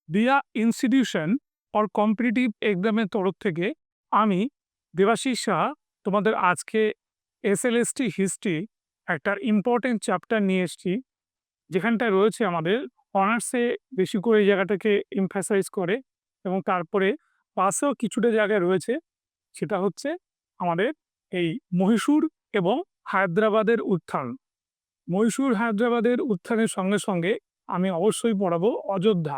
দিয়া institution for competitive এক্সামের তরফ থেকে আমি দেবাশিস সাহা তোমাদের আজকে এসএলএসটি হিস্ট্রি একটা ইম্পর্টেন্ট চ্যাপ্টার নিয়ে এসেছি, যেখানটায় রয়েছে আমাদের অনার্সে বেশি করে এই জায়গাটাকে এমফাসাইজ করে এবং তারপরে পাসেও কিছুটা জায়গায় রয়েছে। সেটা হচ্ছে আমাদের এই মহীশূর এবং হায়দ্রাবাদের উত্থান। মহীশূর হায়দ্রাবাদের উত্থানের সঙ্গে সঙ্গে আমি অবশ্যই পড়াবো অযোধ্যা।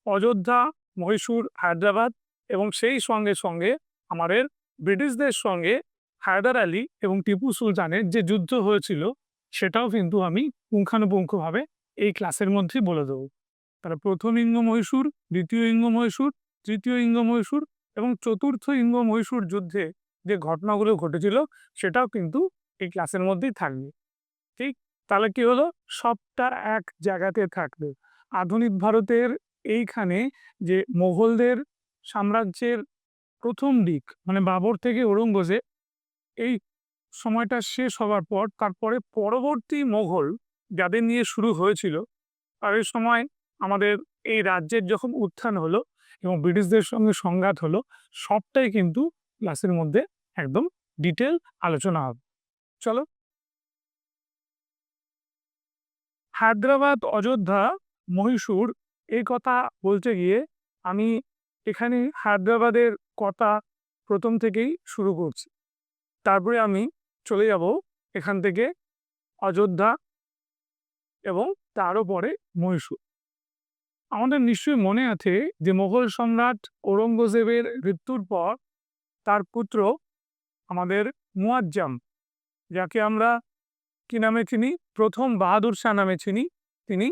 অযোধ্যা, মহীশূর, হায়দ্রাবাদ এবং সেই সঙ্গে সঙ্গে আমাদের ব্রিটিশদের সঙ্গে হায়দার আলী এবং টিপু সুলতানের যে যুদ্ধ হয়েছিল সেটাও কিন্তু আমি পুঙ্খানুপুঙ্খভাবে এই ক্লাসের মধ্যেই বলে দেবো। তাহলে প্রথম ইঙ্গ মহীশূর, দ্বিতীয় ইঙ্গ মহীশূর, তৃতীয় ইঙ্গ মহীশূর এবং চতুর্থ ইঙ্গ মহীশূর যুদ্ধে যে ঘটনাগুলো ঘটেছিল সেটাও কিন্তু এই ক্লাসের মধ্যেই থাকবে। ঠিক, তাহলে কি হলো, সবটা এক জায়গাতে থাকবে। আধুনিক ভারতের এইখানে যে মোগলদের সাম্রাজ্যের প্রথম দিক মানে বাবর থেকে ঔরঙ্গজেব, এই সময়টা শেষ হওয়ার পর তারপরে পরবর্তী মোগল যাদের নিয়ে শুরু হয়েছিল তাদের সময় আমাদের এই রাজ্যের যখন উত্থান হলো এবং ব্রিটিশদের সঙ্গে সংঘাত হলো, সবটাই কিন্তু ক্লাসের মধ্যে একদম ডিটেল আলোচনা হবে। চলো, হায়দ্রাবাদ, অযোধ্যা, মহীশূর এই কথা বলতে গিয়ে আমি এখানে হায়দ্রাবাদের কথা প্রথম থেকেই শুরু করছি, তারপরে আমি চলে যাব এখান থেকে অযোধ্যা এবং তারও পরে মহীশূর। আমাদের নিশ্চয়ই মনে আছে যে মোগল সম্রাট ঔরঙ্গজেবের মৃত্যুর পর তার পুত্র আমাদের মুয়াজ্জম, যাকে আমরা কি নামে চিনি, প্রথম বাহাদুর শাহ নামে চিনি, তিনি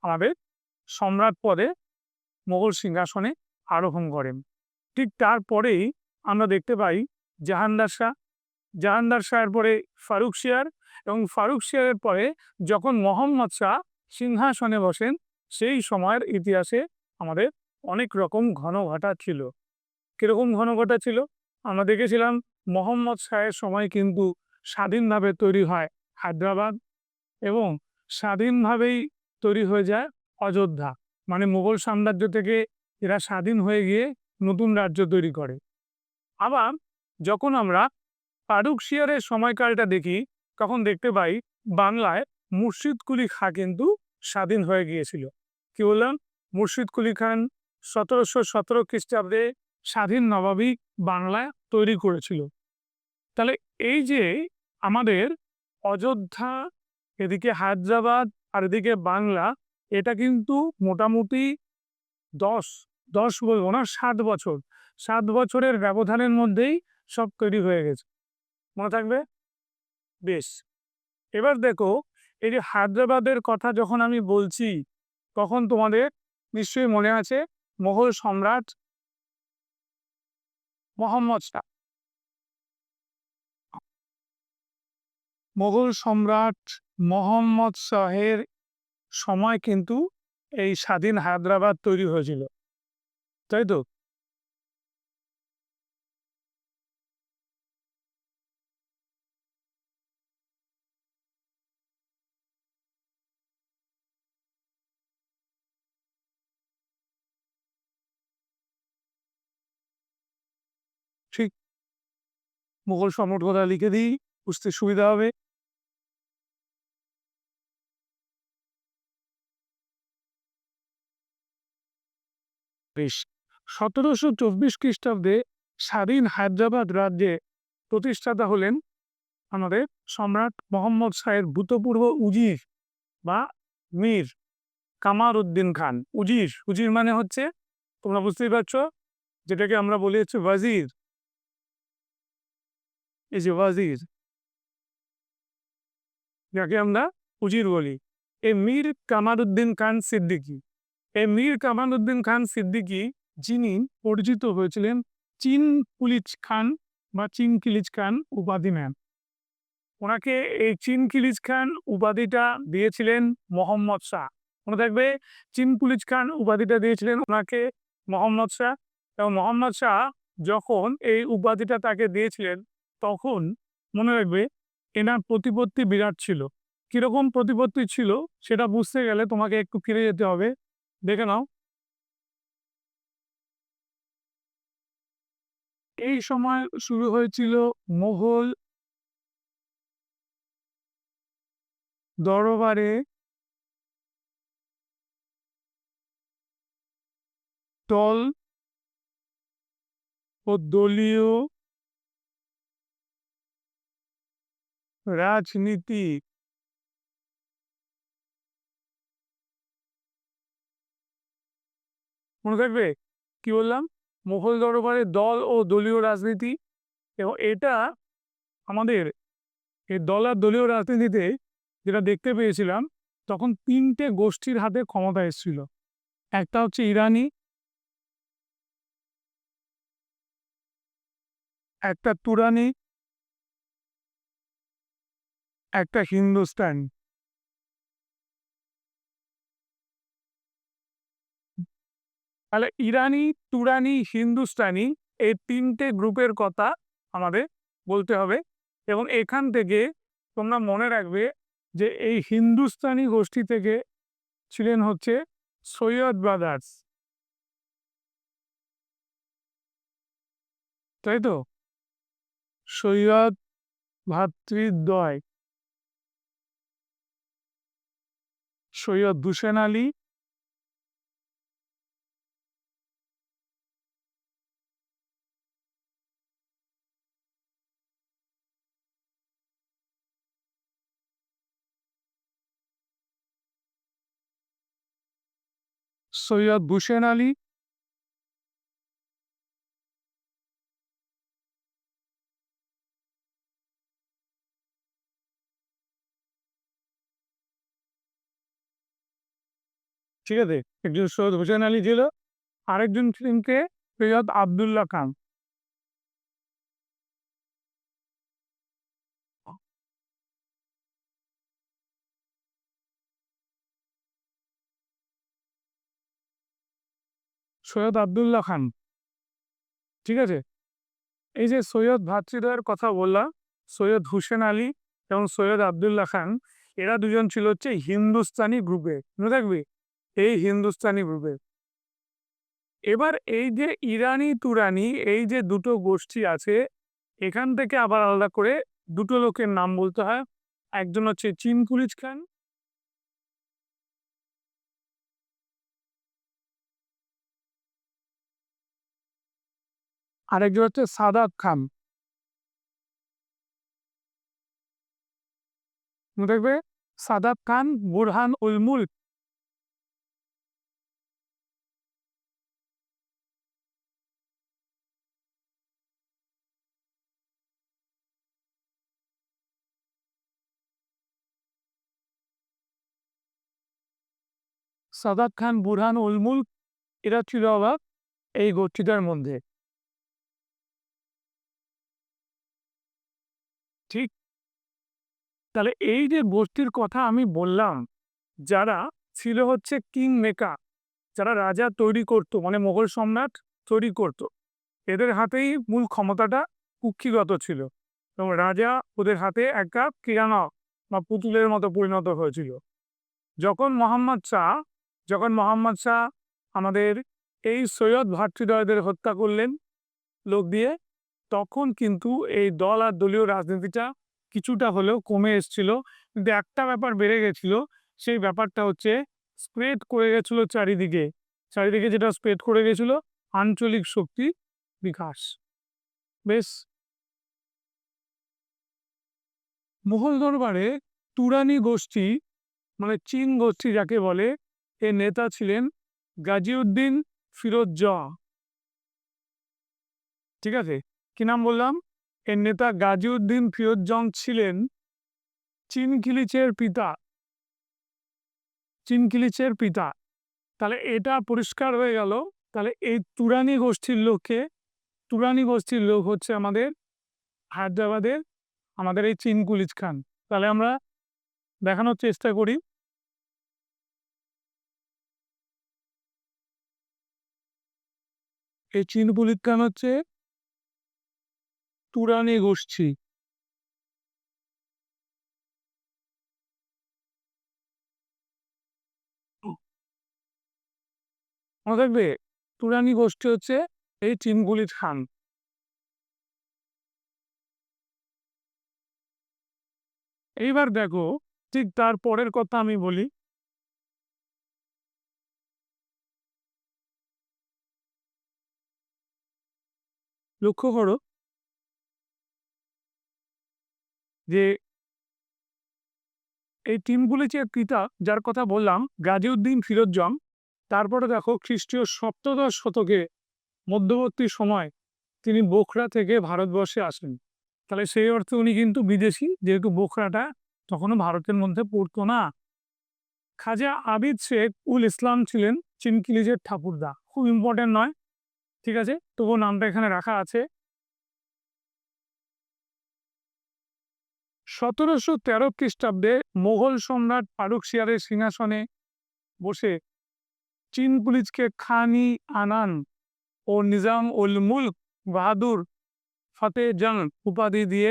আমাদের সম্রাট পদে মোগল সিংহাসনে আরোহণ করেন। ঠিক তারপরেই আমরা দেখতে পাই জাহানদার শাহ, জাহানদার শাহের পরে ফারুক শিয়ার এবং ফারুক শিয়ারের পরে যখন মোহাম্মদ শাহ সিংহাসনে বসেন, সেই সময়ের ইতিহাসে আমাদের অনেক রকম ঘনঘটা ছিল। কিরকম ঘনঘটা ছিল আমরা দেখেছিলাম। মোহাম্মদ শাহের সময় কিন্তু স্বাধীনভাবে তৈরি হয় হায়দ্রাবাদ এবং স্বাধীনভাবেই তৈরি হয়ে যায় অযোধ্যা, মানে মুঘল সাম্রাজ্য থেকে এরা স্বাধীন হয়ে গিয়ে নতুন রাজ্য তৈরি করে। আবার যখন আমরা ফারুক শিয়ারের সময়কালটা দেখি তখন দেখতে পাই বাংলায় মুর্শিদ কুলি খাঁ কিন্তু স্বাধীন হয়ে গিয়েছিল। কি বললাম, মুর্শিদ কুলি খান 1717 খ্রিস্টাব্দে স্বাধীন নবাবী বাংলায় তৈরি করেছিল। তাহলে এই যে আমাদের অযোধ্যা, এদিকে হায়দ্রাবাদ আর এদিকে বাংলা, এটা কিন্তু মোটামুটি 10 বলবো না, 7 বছর, 7 বছরের ব্যবধানের মধ্যেই সব তৈরি হয়ে গেছে। মনে থাকবে? বেশ, এবার দেখো, এই যে হায়দ্রাবাদের কথা যখন আমি বলছি তখন তোমাদের নিশ্চয়ই মনে আছে মোগল সম্রাট মোহাম্মদ শাহ। মোগল সম্রাট মোহাম্মদ শাহের সময় কিন্তু এই স্বাধীন হায়দ্রাবাদ তৈরি হয়েছিল, তাই তো? ঠিক, মোগল সম্রাট কথা লিখে দিই, বুঝতে সুবিধা হবে। বেশ, 1724 খ্রিস্টাব্দে স্বাধীন হায়দ্রাবাদ রাজ্যে প্রতিষ্ঠাতা হলেন আমাদের সম্রাট মোহাম্মদ শাহের ভূতপূর্ব উজির বা মীর কামার উদ্দিন খান। উজির, উজির মানে হচ্ছে, তোমরা বুঝতেই পারছো, যেটাকে আমরা বলি হচ্ছে ওয়াজির। এই যে ওয়াজির, যাকে আমরা উজির বলি, এই মীর কামারউদ্দিন খান সিদ্দিকী। এই মীর কামারউদ্দিন খান সিদ্দিকী যিনি পরিচিত হয়েছিলেন চিন কুলিজ খান বা চিন কিলিজ খান উপাধি নেন। ওনাকে এই চিন কিলিজ খান উপাধিটা দিয়েছিলেন মোহাম্মদ শাহ। মনে থাকবে, চিন কুলিজ খান উপাধিটা দিয়েছিলেন ওনাকে মোহাম্মদ শাহ। এবং মোহাম্মদ শাহ যখন এই উপাধিটা তাকে দিয়েছিলেন তখন মনে রাখবে এনার প্রতিপত্তি বিরাট ছিল। কিরকম প্রতিপত্তি ছিল সেটা বুঝতে গেলে তোমাকে একটু ফিরে যেতে হবে, দেখে নাও। এই সময় শুরু হয়েছিল মোগল দরবারে দল ও দলীয় রাজনীতি। মনে থাকবে কি বললাম? মোগল দরবারে দল ও দলীয় রাজনীতি। এবং এটা আমাদের এই দল আর দলীয় রাজনীতিতে যেটা দেখতে পেয়েছিলাম, তখন তিনটে গোষ্ঠীর হাতে ক্ষমতা এসেছিল। একটা হচ্ছে ইরানি, একটা তুরানি, একটা হিন্দুস্তান। তাহলে ইরানি, তুরানি, হিন্দুস্তানি এই তিনটে গ্রুপের কথা আমাদের বলতে হবে। এবং এখান থেকে তোমরা মনে রাখবে যে এই হিন্দুস্তানি গোষ্ঠী থেকে ছিলেন হচ্ছে সৈয়দ ব্রাদার্স, তাই তো? সৈয়দ ভ্রাতৃদ্বয়, সৈয়দ হোসেন আলী, সৈয়দ হোসেন আলী, ঠিক আছে? একজন সৈয়দ হোসেন আলী ছিল, আরেকজন ছিলেন কে? সৈয়দ আবদুল্লাহ খান। সৈয়দ আবদুল্লাহ খান, ঠিক আছে? এই যে সৈয়দ ভ্রাতৃদ্বয়ের কথা বললাম, সৈয়দ হোসেন আলী এবং সৈয়দ আবদুল্লাহ খান, এরা দুজন ছিল হচ্ছে হিন্দুস্তানি গ্রুপে। মনে থাকবে, এই হিন্দুস্তানি গ্রুপে। এবার এই যে ইরানি তুরানি এই যে দুটো গোষ্ঠী আছে, এখান থেকে আবার আলাদা করে দুটো লোকের নাম বলতে হয়। একজন হচ্ছে চিনকুলিজ খান, আরেকজন হচ্ছে সাদাত খান। মনে থাকবে, সাদাত খান বুরহান উল মুলক। সাদাত খান বুরহান উল মুলক, এরা ছিল আবার এই গোষ্ঠীটার মধ্যে, ঠিক? তাহলে এই যে গোষ্ঠীর কথা আমি বললাম, যারা ছিল হচ্ছে কিং মেকার, যারা রাজা তৈরি করতো, মানে মোগল সম্রাট তৈরি করত, এদের হাতেই মূল ক্ষমতাটা কুক্ষিগত ছিল। এবং রাজা ওদের হাতে একটা কিরানা বা পুতুলের মতো পরিণত হয়েছিল। যখন মোহাম্মদ শাহ যখন মোহাম্মদ শাহ আমাদের এই সৈয়দ ভ্রাতৃদ্বয়দের হত্যা করলেন লোক দিয়ে, তখন কিন্তু এই দল আর দলীয় রাজনীতিটা কিছুটা হলেও কমে এসেছিল। কিন্তু একটা ব্যাপার বেড়ে গেছিল, সেই ব্যাপারটা হচ্ছে স্প্রেড করে গেছিল চারিদিকে। চারিদিকে যেটা স্প্রেড করে গেছিল, আঞ্চলিক শক্তি বিকাশ। বেশ। মুঘল দরবারে তুরানি গোষ্ঠী, মানে চীন গোষ্ঠী যাকে বলে, এর নেতা ছিলেন গাজিউদ্দিন ফিরোজ জং। ঠিক আছে? কি নাম বললাম? এর নেতা গাজিউদ্দিন ফিরোজ জং ছিলেন চিনকিলিচের পিতা। চিনকিলিচের পিতা। তাহলে এটা পরিষ্কার হয়ে গেল। তাহলে এই তুরানি গোষ্ঠীর লোককে, তুরানি গোষ্ঠীর লোক হচ্ছে আমাদের হায়দ্রাবাদের আমাদের এই চিনকুলিজ খান। তাহলে আমরা দেখানোর চেষ্টা করি। এই চিনকুলিজ খান হচ্ছে তুরানি গোষ্ঠী। মনে থাকবে, তুরানি গোষ্ঠী হচ্ছে এই চিনকুলিজ খান। এইবার দেখো, ঠিক তার পরের কথা আমি বলি। লক্ষ্য করো যে এই টিমগুলি যে পিতা যার কথা বললাম গাজীউদ্দিন ফিরোজজং, তারপরে দেখো খ্রিস্টীয় সপ্তদশ শতকে মধ্যবর্তী সময় তিনি বোখরা থেকে ভারতবর্ষে আসেন। তাহলে সেই অর্থে উনি কিন্তু বিদেশী, যেহেতু বোখরাটা তখনও ভারতের মধ্যে পড়তো না। খাজা আবিদ শেখ উল ইসলাম ছিলেন চিনকিলিজের ঠাকুরদা, খুব ইম্পর্টেন্ট নয়, ঠিক আছে, তবুও নামটা এখানে রাখা আছে। 1713 খ্রিস্টাব্দে মোগল সম্রাট ফারুক শিয়ারের সিংহাসনে বসে চীন পুলিশকে খান-ই আনান ও নিজাম উল মুলক বাহাদুর ফতেহ জং উপাধি দিয়ে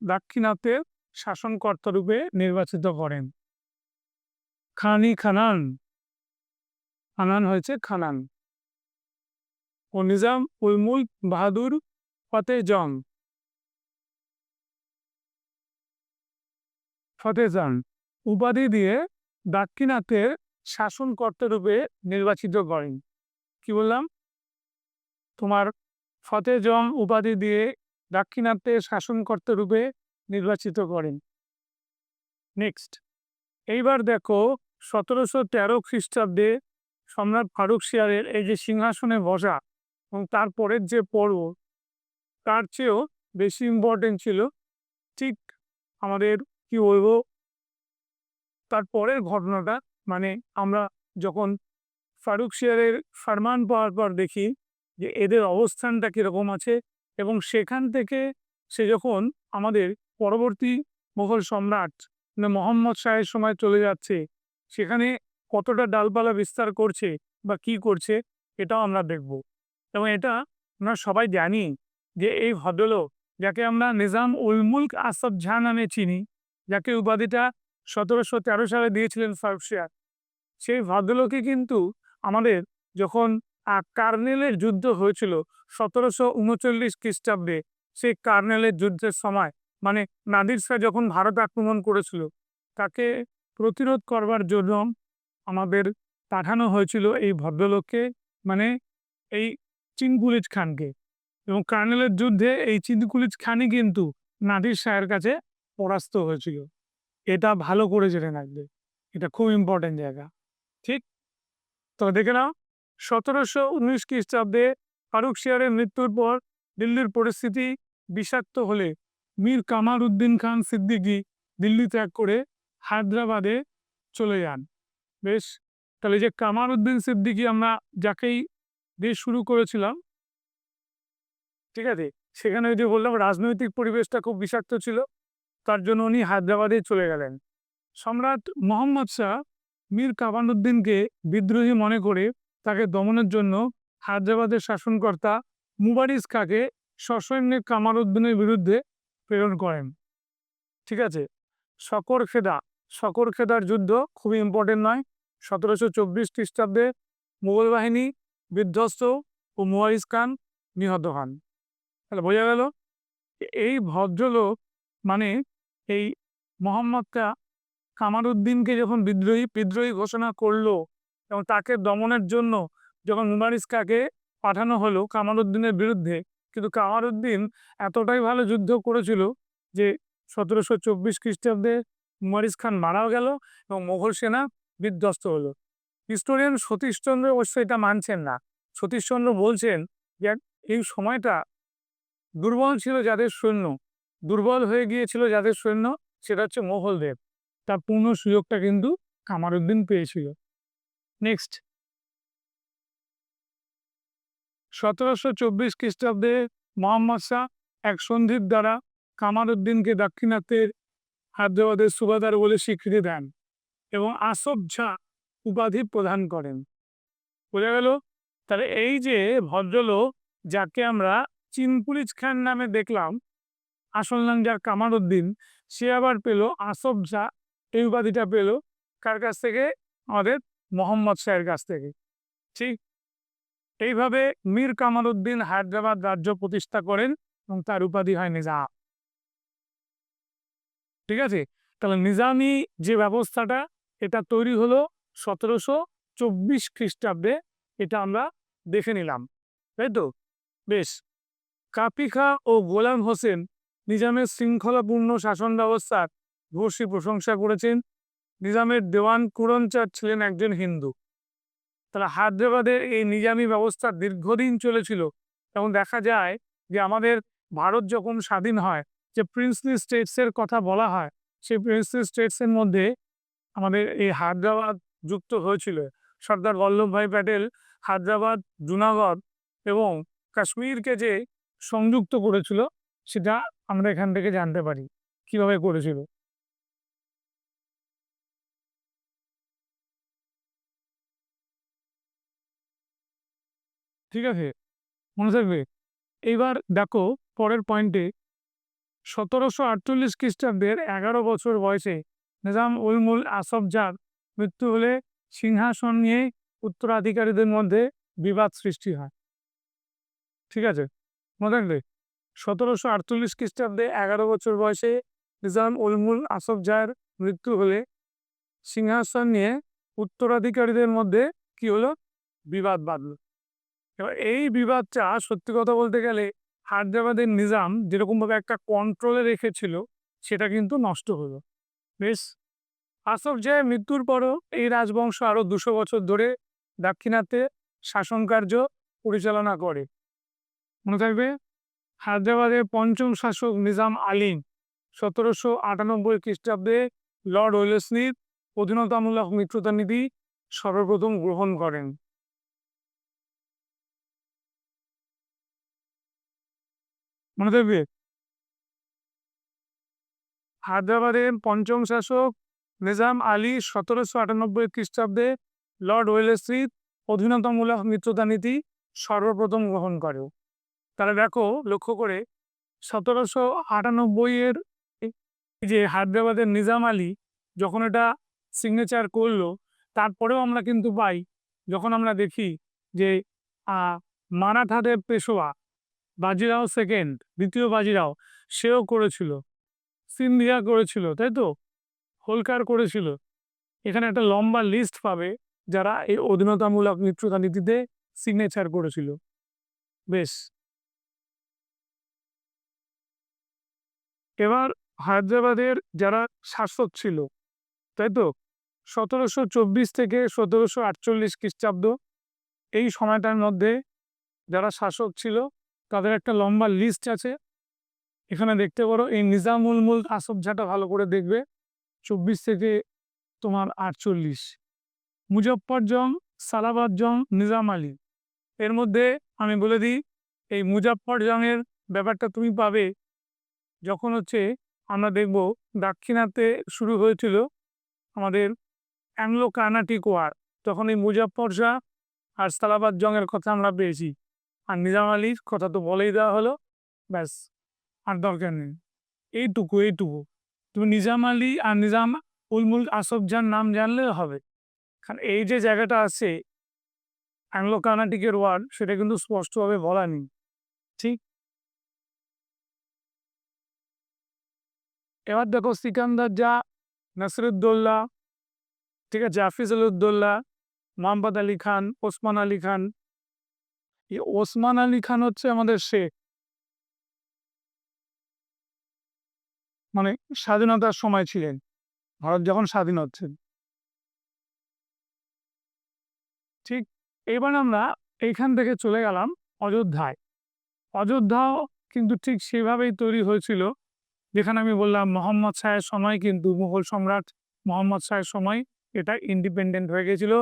দাক্ষিণাত্যের শাসনকর্তা রূপে নির্বাচিত করেন। খান-ই খানান, আনান হয়েছে খানান, ও নিজাম উল মুলক বাহাদুর ফতেহ জং উপাধি দিয়ে দাক্ষিণাত্যের শাসনকর্তা রূপে নির্বাচিত করেন। কি বললাম? তোমার ফতেহ জং উপাধি দিয়ে দাক্ষিণাত্যের শাসনকর্তা রূপে নির্বাচিত করেন। নেক্সট, এইবার দেখো 1713 খ্রিস্টাব্দে সম্রাট ফারুক শিয়ারের এই যে সিংহাসনে বসা এবং তারপরের যে পর্ব, তার চেয়েও বেশি ইম্পর্টেন্ট ছিল ঠিক আমাদের কি বলবো তার পরের ঘটনাটা। মানে আমরা যখন ফারুক শিয়ারের ফরমান পাওয়ার পর দেখি যে এদের অবস্থানটা কীরকম আছে, এবং সেখান থেকে সে যখন আমাদের পরবর্তী মুঘল সম্রাট মানে মোহাম্মদ শাহের সময় চলে যাচ্ছে, সেখানে কতটা ডালপালা বিস্তার করছে বা কি করছে, এটাও আমরা দেখব। এবং এটা আমরা সবাই জানি যে এই ভদ্রলোক যাকে আমরা নিজাম উল মুলক আসফ জাহ নামে চিনি, যাকে উপাধিটা 1713 সালে দিয়েছিলেন ফারুক শিয়ার, সেই ভদ্রলোকে কিন্তু আমাদের যখন কার্নেলের যুদ্ধ হয়েছিল 1739 খ্রিস্টাব্দে, সেই কার্নেলের যুদ্ধের সময় মানে নাদির শাহ যখন ভারত আক্রমণ করেছিল, তাকে প্রতিরোধ করবার জন্য আমাদের পাঠানো হয়েছিল এই ভদ্রলোককে, মানে এই চিনকুলিজ খানকে। এবং কার্নেলের যুদ্ধে এই চিনকুলিজ খানই কিন্তু নাদির শাহের কাছে পরাস্ত হয়েছিল। এটা ভালো করে জেনে রাখবে, এটা খুব ইম্পর্টেন্ট জায়গা। ঠিক, তো দেখে নাও 1719 খ্রিস্টাব্দে ফারুক শিয়ারের মৃত্যুর পর দিল্লির পরিস্থিতি বিষাক্ত হলে মীর কামার উদ্দিন খান সিদ্দিকী দিল্লি ত্যাগ করে হায়দ্রাবাদে চলে যান। বেশ, তাহলে যে কামার উদ্দিন সিদ্দিকী আমরা যাকেই দিয়ে শুরু করেছিলাম, ঠিক আছে, সেখানে ওই যে বললাম রাজনৈতিক পরিবেশটা খুব বিষাক্ত ছিল, তার জন্য উনি হায়দ্রাবাদে চলে গেলেন। সম্রাট মোহাম্মদ শাহ মীর কামারউদ্দিনকে বিদ্রোহী মনে করে তাকে দমনের জন্য হায়দ্রাবাদের শাসনকর্তা মুবারিজ খাঁকে সসৈন্যে কামারউদ্দিনের বিরুদ্ধে প্রেরণ করেন। ঠিক আছে, সকরখেদার যুদ্ধ খুবই ইম্পর্টেন্ট নয়, 1724 খ্রিস্টাব্দে মুঘল বাহিনী বিধ্বস্ত ও মুবারিজ খান নিহত হন। তাহলে বোঝা গেল এই ভদ্রলোক মানে এই মোহাম্মদ শাহ কামারউদ্দিনকে যখন বিদ্রোহী ঘোষণা করলো এবং তাকে দমনের জন্য যখন মুবারিজ খাঁকে পাঠানো হলো কামারউদ্দিনের বিরুদ্ধে, কিন্তু কামারউদ্দিন এতটাই ভালো যুদ্ধ করেছিল যে 1724 খ্রিস্টাব্দে মুবারিজ খান মারাও গেল এবং মোগল সেনা বিধ্বস্ত হলো। হিস্টোরিয়ান সতীশচন্দ্র অবশ্য এটা মানছেন না। সতীশচন্দ্র বলছেন যে এই সময়টা দুর্বল হয়ে গিয়েছিল যাদের সৈন্য, সেটা হচ্ছে মোগলদের, তার পূর্ণ সুযোগটা কিন্তু কামারউদ্দিন পেয়েছিল। নেক্সট, 1724 খ্রিস্টাব্দে মোহাম্মদ শাহ এক সন্ধির দ্বারা কামারউদ্দিনকে দাক্ষিণাত্যের হায়দ্রাবাদের সুবাদার বলে স্বীকৃতি দেন এবং আসফ জাহ উপাধি প্রদান করেন। বোঝা গেল? তাহলে এই যে ভদ্রলোক যাকে আমরা চিনকুলিজ খান নামে দেখলাম, আসল নাম যার কামারউদ্দিন, সে আবার পেল আসফ জাহ, এই উপাধিটা পেল কার কাছ থেকে? আমাদের মোহাম্মদ শাহের কাছ থেকে। ঠিক এইভাবে মীর কামারউদ্দিন হায়দ্রাবাদ রাজ্য প্রতিষ্ঠা করেন এবং তার উপাধি হয় নিজাম। ঠিক আছে, তাহলে নিজামি যে ব্যবস্থাটা এটা তৈরি হলো 1724 খ্রিস্টাব্দে, এটা আমরা দেখে নিলাম, তাই তো? বেশ। কাপি খাঁ ও গোলাম হোসেন নিজামের শৃঙ্খলাপূর্ণ শাসন ব্যবস্থার ভূয়সী প্রশংসা করেছেন। নিজামের দেওয়ান কুরনচাঁদ ছিলেন একজন হিন্দু। তাহলে হায়দ্রাবাদের এই নিজামী ব্যবস্থা দীর্ঘদিন চলেছিল এবং দেখা যায় যে আমাদের ভারত যখন স্বাধীন হয়, যে প্রিন্সলি স্টেটসের কথা বলা হয়, সেই প্রিন্সলি স্টেটসের মধ্যে আমাদের এই হায়দ্রাবাদ যুক্ত হয়েছিল। সর্দার বল্লভভাই প্যাটেল হায়দ্রাবাদ, জুনাগড় এবং কাশ্মীরকে যে সংযুক্ত করেছিল, সেটা আমরা এখান থেকে জানতে পারি কিভাবে করেছিল। ঠিক আছে, মনে থাকবে। এইবার দেখো পরের পয়েন্টে, 1748 খ্রিস্টাব্দের 11 বছর বয়সে নিজাম উল মুল্ক আসফ জাহর মৃত্যু হলে সিংহাসন নিয়ে উত্তরাধিকারীদের মধ্যে বিবাদ সৃষ্টি হয়। ঠিক আছে, মনে রাখবে। 1748 খ্রিস্টাব্দে 11 বছর বয়সে নিজাম উল মুল্ক আসফ জাহর মৃত্যু হলে সিংহাসন নিয়ে উত্তরাধিকারীদের মধ্যে কি হলো, বিবাদ বাঁধল। এবার এই বিবাদটা সত্যি কথা বলতে গেলে হায়দ্রাবাদের নিজাম যেরকমভাবে একটা কন্ট্রোলে রেখেছিল, সেটা কিন্তু নষ্ট হলো। বেশ। আসফ জাহের মৃত্যুর পরও এই রাজবংশ আরো 200 বছর ধরে দাক্ষিণাত্যে শাসন কার্য পরিচালনা করে। মনে থাকবে, হায়দ্রাবাদের পঞ্চম শাসক নিজাম আলীম 1798 খ্রিস্টাব্দে লর্ড ওয়েলেসলির অধীনতামূলক মিত্রতা নীতি সর্বপ্রথম গ্রহণ করেন। মনে থাকবে, হায়দ্রাবাদের পঞ্চম শাসক নিজাম আলী 1798 খ্রিস্টাব্দে লর্ড ওয়েলেসলির অধীনতামূলক মিত্রতা নীতি সর্বপ্রথম গ্রহণ করে। তাহলে দেখো লক্ষ্য করে, 1798 এই যে হায়দ্রাবাদের নিজাম আলী যখন এটা সিগনেচার করলো, তারপরেও আমরা কিন্তু পাই, যখন আমরা দেখি যে মারাঠাদের পেশোয়া বাজিরাও সেকেন্ড, দ্বিতীয় বাজিরাও, সেও করেছিল, সিন্ধিয়া করেছিল, তাই তো, হোলকার করেছিল। এখানে একটা লম্বা লিস্ট পাবে যারা এই অধীনতামূলক মিত্রতা নীতিতে সিগনেচার করেছিল। বেশ। এবার হায়দ্রাবাদের যারা শাসক ছিল, তাই তো, 1724 থেকে 1748 খ্রিস্টাব্দ, এই সময়টার মধ্যে যারা শাসক ছিল তাদের একটা লম্বা লিস্ট আছে, এখানে দেখতে পারো। এই নিজামুল মুল্ক আসফ জাহটা ভালো করে দেখবে, 24 থেকে তোমার 48। মুজফ্ফর জং, সালাবাদ জং, নিজাম আলী, এর মধ্যে আমি বলে দিই, এই মুজফ্ফর জংয়ের ব্যাপারটা তুমি পাবে যখন হচ্ছে আমরা দেখব দাক্ষিণাত্যে শুরু হয়েছিল আমাদের অ্যাংলো কার্নাটিক ওয়ার, তখন এই মুজফ্ফর শাহ আর সালাবাদ জংয়ের কথা আমরা পেয়েছি, আর নিজাম আলীর কথা তো বলেই দেওয়া হলো। ব্যাস, আর দরকার নেই। এইটুকু এইটুকু তুমি নিজাম আলী আর নিজাম উল মুল্ক আসফ জাহর নাম জানলে হবে, কারণ এই যে জায়গাটা আছে অ্যাংলো কার্নাটিকের ওয়ার, সেটা কিন্তু স্পষ্টভাবে বলা নেই। ঠিক। এবার দেখো সিকান্দার জাহ, নাসিরুদ্দৌলা, ঠিক আছে, হাফিজুল উদ্দৌলা, মোহাম্মদ আলী খান, ওসমান আলী খান। এই ওসমান আলী খান হচ্ছে আমাদের শেখ, মানে স্বাধীনতার সময় ছিলেন, ভারত যখন স্বাধীন হচ্ছে। ঠিক। এবার আমরা এইখান থেকে চলে গেলাম অযোধ্যায়। অযোধ্যাও কিন্তু ঠিক সেভাবেই তৈরি হয়েছিল, যেখানে আমি বললাম মোহাম্মদ শাহের সময়, কিন্তু মুঘল সম্রাট মোহাম্মদ শাহের সময় এটা ইন্ডিপেন্ডেন্ট হয়ে গেছিল।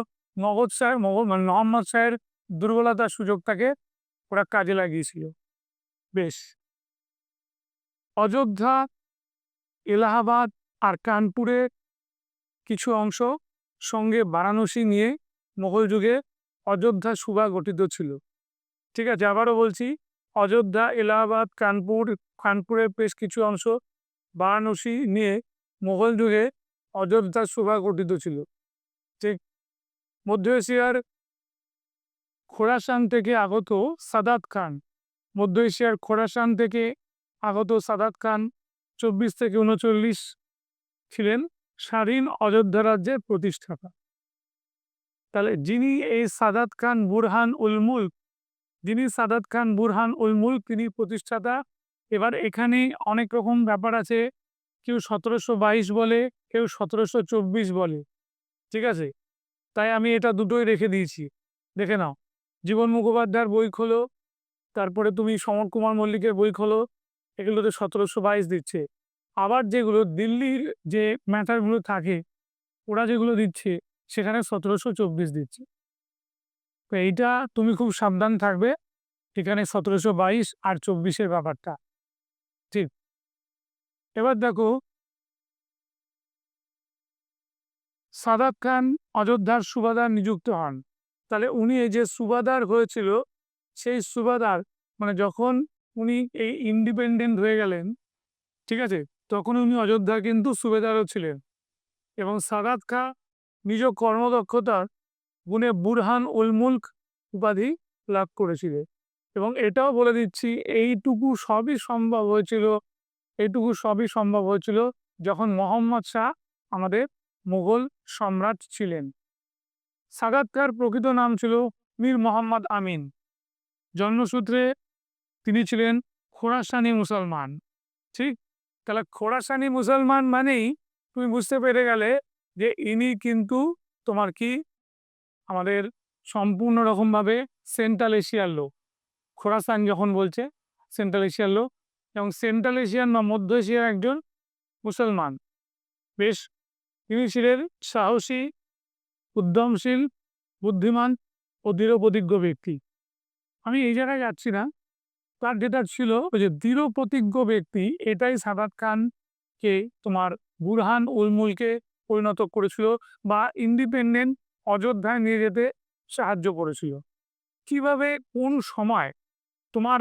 মানে মোহাম্মদ শাহের দুর্বলতার সুযোগটাকে ওরা কাজে লাগিয়েছিল। বেশ। অযোধ্যা, এলাহাবাদ আর কানপুরের কিছু অংশ সঙ্গে বারাণসী নিয়ে মোগল যুগে অযোধ্যা সুবা গঠিত ছিল। ঠিক আছে, আবারও বলছি, অযোধ্যা, এলাহাবাদ, কানপুরের বেশ কিছু অংশ বারাণসী নিয়ে মোগল যুগে অযোধ্যা সুবা গঠিত ছিল। ঠিক। মধ্য এশিয়ার খোরাসান থেকে আগত সাদাত খান, মধ্য এশিয়ার খোরাসান থেকে আগত সাদাত খান 24 থেকে 39 ছিলেন স্বাধীন অযোধ্যা রাজ্যের প্রতিষ্ঠাতা। তাহলে যিনি সাদাত খান বুরহান উল মুলক তিনি প্রতিষ্ঠাতা। এবার এখানে অনেক রকম ব্যাপার আছে, কেউ 1722 বলে, কেউ 1724 বলে, ঠিক আছে? তাই আমি এটা দুটোই রেখে দিয়েছি, দেখে নাও। জীবন মুখোপাধ্যায়ের বই খোলো, তারপরে তুমি সমর কুমার মল্লিকের বই খোলো, এগুলোতে 1722 দিচ্ছে। আবার যেগুলো দিল্লির যে ম্যাটারগুলো থাকে ওরা যেগুলো দিচ্ছে সেখানে 1724 দিচ্ছে। তো এইটা তুমি খুব সাবধান থাকবে, এখানে 1722 আর 24-এর ব্যাপারটা, ঠিক? এবার দেখো, সাদাত খান অযোধ্যার সুবাদার নিযুক্ত হন। তাহলে উনি এই যে সুবাদার হয়েছিল, সেই সুবাদার মানে যখন উনি এই ইন্ডিপেন্ডেন্ট হয়ে গেলেন, ঠিক আছে, তখন উনি অযোধ্যার কিন্তু সুবেদারও ছিলেন। এবং সাদাত খাঁ নিজ কর্মদক্ষতার গুণে বুরহান উল মুলক উপাধি লাভ করেছিলেন। এবং এটাও বলে দিচ্ছি, এইটুকু সবই সম্ভব হয়েছিল যখন মোহাম্মদ শাহ আমাদের মুঘল সম্রাট ছিলেন। সাদাত খাঁর প্রকৃত নাম ছিল মীর মোহাম্মদ আমিন। জন্মসূত্রে তিনি ছিলেন খোরাসানি মুসলমান, ঠিক? তাহলে খোরাসানি মুসলমান মানেই তুমি বুঝতে পেরে গেলে যে ইনি কিন্তু তোমার কি আমাদের সম্পূর্ণ রকমভাবে সেন্ট্রাল এশিয়ার লোক। খোরাসান যখন বলছে সেন্ট্রাল এশিয়ার লোক, এবং সেন্ট্রাল এশিয়ান বা মধ্য এশিয়ার একজন মুসলমান। বেশ, তিনি ছিলেন সাহসী, উদ্যমশীল, বুদ্ধিমান ও দৃঢ়প্রতিজ্ঞ ব্যক্তি। আমি এই জায়গায় যাচ্ছি না, তার যেটা ছিল ওই যে দৃঢ়প্রতিজ্ঞ ব্যক্তি, এটাই সাদাত খানকে তোমার বুরহান উল মুলকে পরিণত করেছিল বা ইন্ডিপেন্ডেন্ট অযোধ্যায় নিয়ে যেতে সাহায্য করেছিল। কিভাবে, কোন সময় তোমার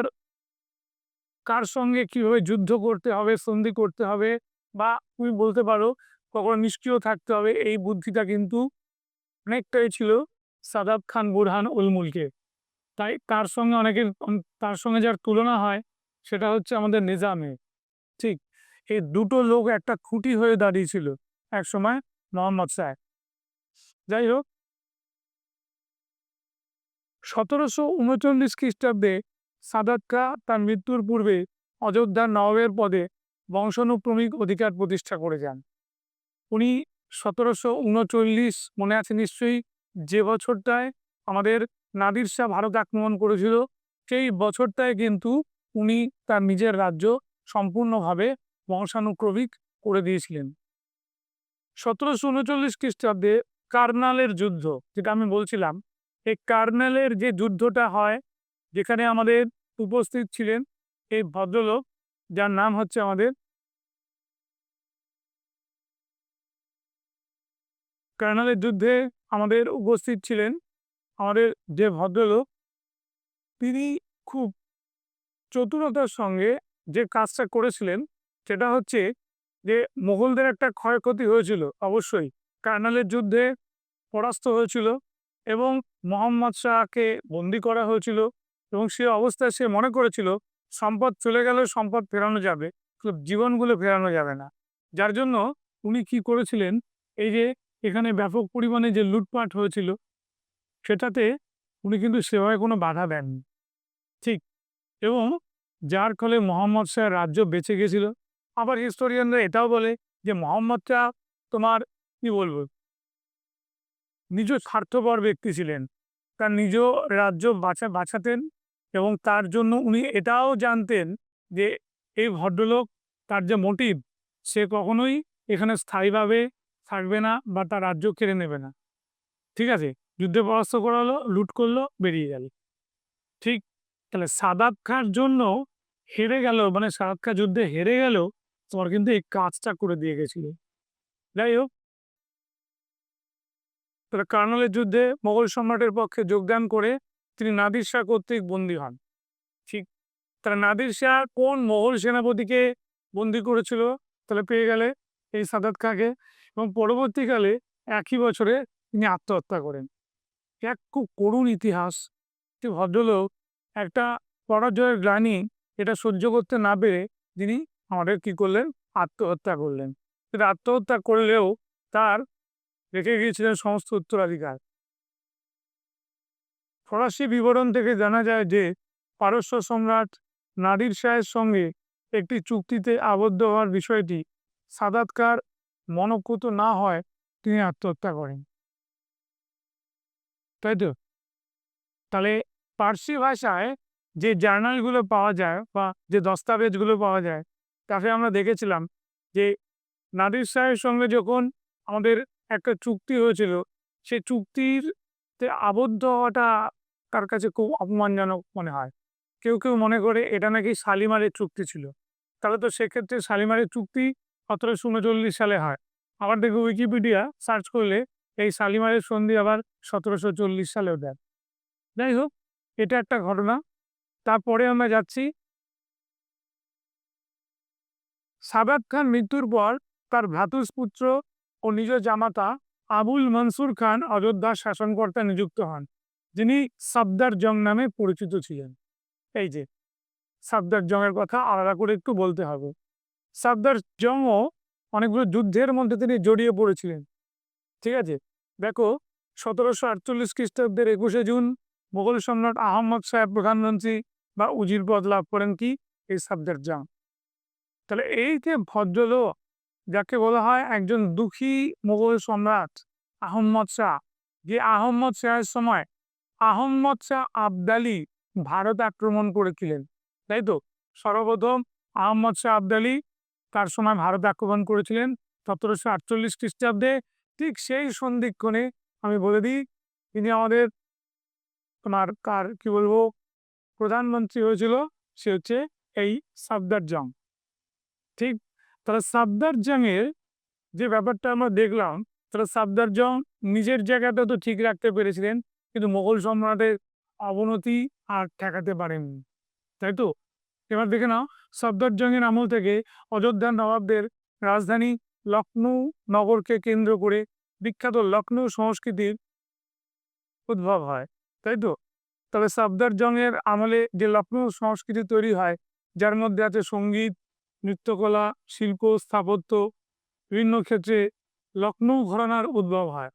কার সঙ্গে কিভাবে যুদ্ধ করতে হবে, সন্ধি করতে হবে, বা তুমি বলতে পারো কখনো নিষ্ক্রিয় থাকতে হবে, এই বুদ্ধিটা কিন্তু অনেকটাই ছিল সাদাত খান বুরহান উল মুলকে। তাই তার সঙ্গে যার তুলনা হয় সেটা হচ্ছে আমাদের নিজামে, ঠিক? এই দুটো লোক একটা খুঁটি হয়ে দাঁড়িয়েছিল এক সময় মোহাম্মদ শাহ। যাই হোক, 1739 খ্রিস্টাব্দে সাদাত খাঁ তার মৃত্যুর পূর্বে অযোধ্যার নবাবের পদে বংশানুক্রমিক অধিকার প্রতিষ্ঠা করে যান। উনি 1739, মনে আছে নিশ্চয়ই, যে বছরটায় আমাদের নাদির শাহ ভারত আক্রমণ করেছিল, সেই বছরটায় কিন্তু উনি তার নিজের রাজ্য সম্পূর্ণভাবে বংশানুক্রমিক করে দিয়েছিলেন। 1739 খ্রিস্টাব্দে কার্নালের যুদ্ধ, যেটা আমি বলছিলাম, এই কার্নালের যে যুদ্ধটা হয়, যেখানে আমাদের উপস্থিত ছিলেন এই ভদ্রলোক, যার নাম হচ্ছে আমাদের কার্নালের যুদ্ধে আমাদের উপস্থিত ছিলেন আমাদের যে ভদ্রলোক, তিনি খুব চতুরতার সঙ্গে যে কাজটা করেছিলেন সেটা হচ্ছে যে মোগলদের একটা ক্ষয়ক্ষতি হয়েছিল, অবশ্যই কার্নালের যুদ্ধে পরাস্ত হয়েছিল এবং মোহাম্মদ শাহকে বন্দি করা হয়েছিল। এবং সে অবস্থায় সে মনে করেছিল সম্পদ চলে গেলে সম্পদ ফেরানো যাবে, জীবনগুলো ফেরানো যাবে না। যার জন্য উনি কি করেছিলেন, এই যে এখানে ব্যাপক পরিমাণে যে লুটপাট হয়েছিল সেটাতে উনি কিন্তু সেভাবে কোনো বাধা দেননি, ঠিক? এবং যার ফলে মোহাম্মদ শাহের রাজ্য বেঁচে গেছিল। আবার হিস্টোরিয়ানরা এটাও বলে যে মোহাম্মদ শাহ তোমার কি বলবো, নিজ স্বার্থপর ব্যক্তি ছিলেন, তার নিজ রাজ্য বাঁচাতেন এবং তার জন্য উনি এটাও জানতেন যে এই ভদ্রলোক, তার যে মোটিভ, সে কখনোই এখানে স্থায়ীভাবে থাকবে না বা তার রাজ্য কেড়ে নেবে না, ঠিক আছে? যুদ্ধে পরাস্ত করালো, লুট করলো, বেরিয়ে গেল, ঠিক? তাহলে সাদাত খাঁর জন্য হেরে গেল, মানে সাদাত খাঁ যুদ্ধে হেরে গেল, তোমার কিন্তু এই কাজটা করে দিয়ে গেছিল। যাই হোক, তাহলে কার্নালের যুদ্ধে মোগল সম্রাটের পক্ষে যোগদান করে তিনি নাদির শাহ কর্তৃক বন্দী হন, ঠিক? তাহলে নাদির শাহ কোন মোগল সেনাপতিকে বন্দী করেছিল? তাহলে পেয়ে গেলে এই সাদাত খাঁকে। এবং পরবর্তীকালে একই বছরে তিনি আত্মহত্যা করেন। এক খুব করুণ ইতিহাস। একটি ভদ্রলোক একটা পরাজয়ের গ্লানি এটা সহ্য করতে না পেরে তিনি আমাদের কি করলেন, আত্মহত্যা করলেন। তিনি আত্মহত্যা করলেও তার রেখে গিয়েছিলেন সমস্ত উত্তরাধিকার। ফরাসি বিবরণ থেকে জানা যায় যে পারস্য সম্রাট নাদির শাহের সঙ্গে একটি চুক্তিতে আবদ্ধ হওয়ার বিষয়টি সাদাতকার মনঃপূত না হয় তিনি আত্মহত্যা করেন। তাই তো? তাহলে পার্সি ভাষায় যে জার্নালগুলো পাওয়া যায় বা যে দস্তাবেজগুলো পাওয়া যায় তাতে আমরা দেখেছিলাম যে নাদির শাহের সঙ্গে যখন আমাদের একটা চুক্তি হয়েছিল, সেই চুক্তিতে আবদ্ধ হওয়াটা তার কাছে খুব অপমানজনক মনে হয়। কেউ কেউ মনে করে এটা নাকি শালিমারের চুক্তি ছিল। তাহলে তো সেক্ষেত্রে শালিমারের চুক্তি ১৭৩৯ সালে হয়। আবার দেখো উইকিপিডিয়া সার্চ করলে এই শালিমারের সন্ধি আবার ১৭৪০ সালেও দেয়। যাই হোক, এটা একটা ঘটনা। তারপরে আমরা যাচ্ছি সাদাত খান মৃত্যুর পর তার ভ্রাতুষ্পুত্র ও নিজ জামাতা আবুল মনসুর খান অযোধ্যার শাসনকর্তা নিযুক্ত হন, যিনি সফদার জং নামে পরিচিত ছিলেন। এই যে সফদার জংয়ের কথা আলাদা করে একটু বলতে হবে। সফদার জংও অনেকগুলো যুদ্ধের মধ্যে তিনি জড়িয়ে পড়েছিলেন। ঠিক আছে, দেখো ১৭৪৮ খ্রিস্টাব্দের ২১শে জুন মোগল সম্রাট আহমদ শাহ প্রধানমন্ত্রী বা উজির পদ লাভ করেন কি এই সফদার জং। তাহলে এই যে ভদ্রলোক, যাকে বলা হয় একজন দুঃখী মোগল সম্রাট আহম্মদ শাহ, যে আহম্মদ শাহের সময় আহম্মদ শাহ আবদালি ভারত আক্রমণ করেছিলেন, তাই তো? সর্বপ্রথম আহম্মদ শাহ আবদালি তার সময় ভারত আক্রমণ করেছিলেন ১৭৪৮ খ্রিস্টাব্দে। ঠিক সেই সন্ধিক্ষণে আমি বলে দিই তিনি আমাদের তোমার কার কি বলবো প্রধানমন্ত্রী হয়েছিল, সে হচ্ছে এই সফদার জং। ঠিক, তাহলে সফদার জংয়ের যে ব্যাপারটা আমরা দেখলাম, তাহলে সফদার জং নিজের জায়গাটা তো ঠিক রাখতে পেরেছিলেন, কিন্তু মোগল সম্রাটের অবনতি আর ঠেকাতে পারেননি, তাই তো? এবার দেখে নাও, সফদার জংয়ের আমল থেকে অযোধ্যার নবাবদের রাজধানী লখনৌ নগরকে কেন্দ্র করে বিখ্যাত লখনৌ সংস্কৃতির উদ্ভব হয়, তাই তো? তবে সফদার জংয়ের আমলে যে লখনৌ সংস্কৃতি তৈরি হয়, যার মধ্যে আছে সঙ্গীত, নৃত্যকলা, শিল্প, স্থাপত্য, বিভিন্ন ক্ষেত্রে লখনৌ ঘরানার উদ্ভব হয়।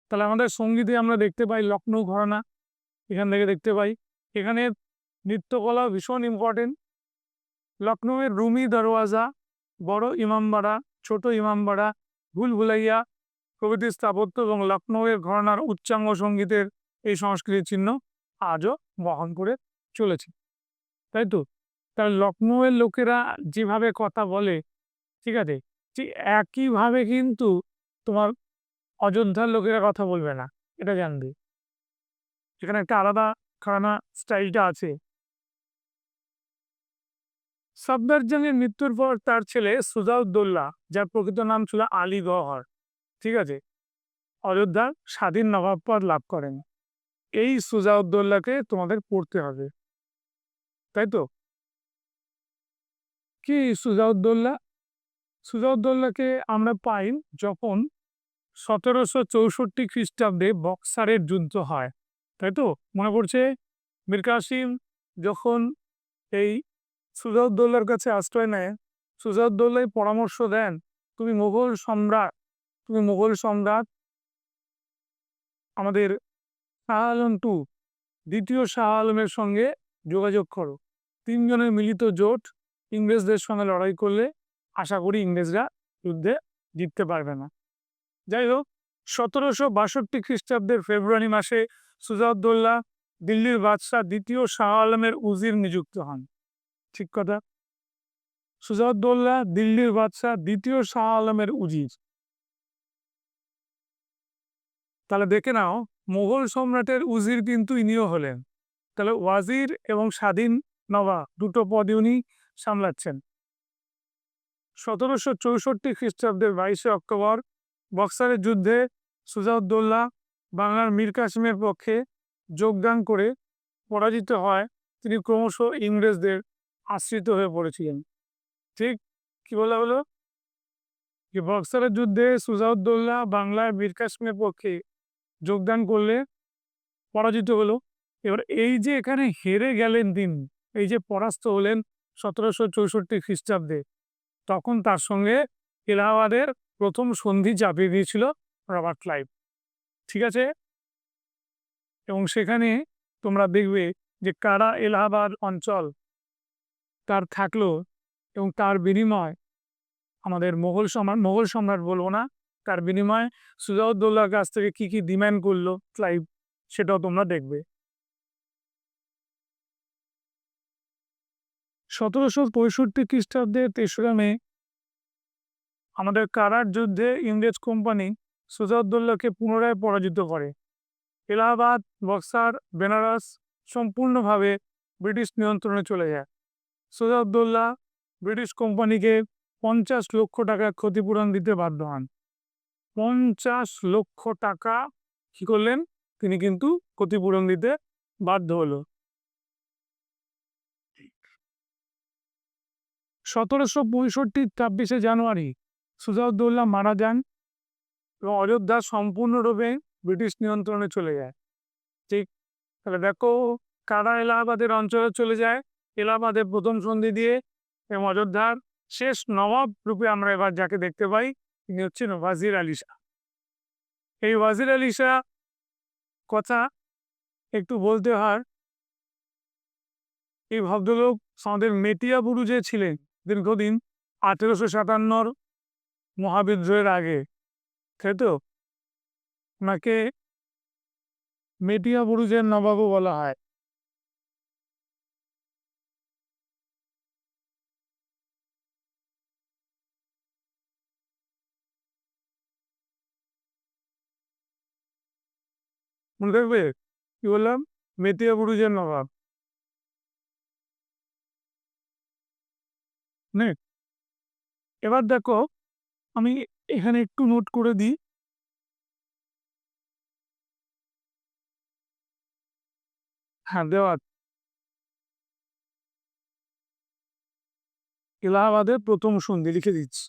তাহলে আমাদের সঙ্গীতে আমরা দেখতে পাই লখনৌ ঘরানা, এখান থেকে দেখতে পাই। এখানে নৃত্যকলা ভীষণ ইম্পর্টেন্ট। লখনৌয়ের রুমি দরওয়াজা, বড় ইমামবাড়া, ছোট ইমামবাড়া, ভুল ভুলাইয়া প্রভৃতি স্থাপত্য এবং লখনৌয়ের ঘরানার উচ্চাঙ্গ সঙ্গীতের এই সংস্কৃতির চিহ্ন আজও বহন করে চলেছে, তাই তো? তাহলে লখনৌয়ের লোকেরা যেভাবে কথা বলে, ঠিক আছে, ঠিক একইভাবে কিন্তু তোমার অযোধ্যার লোকেরা কথা বলবে না, এটা জানবে। এখানে একটা আলাদা ঘরানা স্টাইলটা আছে। সফদার জংয়ের মৃত্যুর পর তার ছেলে সুজাউদ্দৌলা, যার প্রকৃত নাম ছিল আলী গওহর, ঠিক আছে, অযোধ্যার স্বাধীন নবাব পদ লাভ করেন। এই সুজাউদ্দৌলাকে তোমাদের পড়তে হবে, তাই তো? কি সুজাউদ্দৌলা? সুজাউদ্দৌলাকে আমরা পাই যখন ১৭৬৪ খ্রিস্টাব্দে বক্সারের যুদ্ধ হয়, তাই তো? মনে পড়ছে? মীর কাসিম যখন এই সুজাউদ্দৌলার কাছে আশ্রয় নেয়, সুজাউদ্দৌলাই পরামর্শ দেন, তুমি মোগল সম্রাট আমাদের শাহ আলম দ্বিতীয় শাহ আলমের সঙ্গে যোগাযোগ করো। তিনজনের মিলিত জোট ইংরেজদের সঙ্গে লড়াই করলে আশা করি ইংরেজরা যুদ্ধে জিততে পারবে না। যাই হোক, ১৭৬২ খ্রিস্টাব্দের ফেব্রুয়ারি মাসে সুজাউদ্দৌলা দিল্লির বাদশাহ দ্বিতীয় শাহ আলমের উজির নিযুক্ত হন। ঠিক কথা, সুজাউদ্দৌলা দিল্লির বাদশাহ দ্বিতীয় শাহ আলমের উজির। তাহলে দেখে নাও, মোগল সম্রাটের উজির কিন্তু ইনিও হলেন। তাহলে ওয়াজির এবং স্বাধীন নবাব দুটো পদই উনি সামলাচ্ছেন। ১৭৬৪ খ্রিস্টাব্দের ২২শে অক্টোবর বক্সারের যুদ্ধে সুজাউদ্দৌলা বাংলার মীর কাসিমের পক্ষে যোগদান করে পরাজিত হয়। তিনি ক্রমশ ইংরেজদের আশ্রিত হয়ে পড়েছিলেন। ঠিক কি বলা হলো যে বক্সারের যুদ্ধে সুজাউদ্দৌলা বাংলার মীর কাসিমের পক্ষে যোগদান করলে পরাজিত হলো। এবার এই যে এখানে হেরে গেলেন তিনি, এই যে পরাস্ত হলেন ১৭৬৪ খ্রিস্টাব্দে, তখন তার সঙ্গে এলাহাবাদের প্রথম সন্ধি চাপিয়ে দিয়েছিল রবার্ট ক্লাইভ। ঠিক আছে, এবং সেখানে তোমরা দেখবে যে কারা এলাহাবাদ অঞ্চল তার থাকলো এবং তার বিনিময় আমাদের মোগল সম্রাট বলবো না, তার বিনিময়ে সুজাউদ্দৌলার কাছ থেকে কি কি ডিম্যান্ড করলো ক্লাইভ, সেটাও তোমরা দেখবে। 1765 খ্রিস্টাব্দে 3রা মে আমাদের কারার যুদ্ধে ইংরেজ কোম্পানি সুজাউদ্দৌলাকে পুনরায় পরাজিত করে। এলাহাবাদ, বক্সার, বেনারস সম্পূর্ণভাবে ব্রিটিশ নিয়ন্ত্রণে চলে যায়। সুজাউদ্দৌলা ব্রিটিশ কোম্পানিকে 50 লক্ষ টাকা ক্ষতিপূরণ দিতে বাধ্য হন। 50 লক্ষ টাকা কি করলেন, তিনি কিন্তু ক্ষতিপূরণ দিতে বাধ্য হলো। 1765 26শে জানুয়ারি সুজাউদ্দৌলা মারা যান এবং অযোধ্যা সম্পূর্ণরূপে ব্রিটিশ নিয়ন্ত্রণে চলে যায়। ঠিক, তাহলে দেখো কারা এলাহাবাদের অঞ্চলে চলে যায় এলাহাবাদের প্রথম সন্ধি দিয়ে, এবং অযোধ্যার শেষ নবাব রূপে আমরা এবার যাকে দেখতে পাই তিনি হচ্ছেন ওয়াজির আলী শাহ। এই ওয়াজির আলী শাহ কথা একটু বলতে হয়, এই ভদ্রলোক আমাদের মেটিয়া বুরুজে ছিলেন দীর্ঘদিন 1857 মহাবিদ্রোহের আগে, তাই তো? ওনাকে মেটিয়া বুরুজের নবাবও বলা হয়। মনে থাকবে কি বললাম, মেটিয়া বুরুজের নবাব। নে এবার দেখো আমি এখানে একটু নোট করে দিই, হ্যাঁ দেওয়া আছে। এলাহাবাদের প্রথম সন্ধি লিখে দিচ্ছি।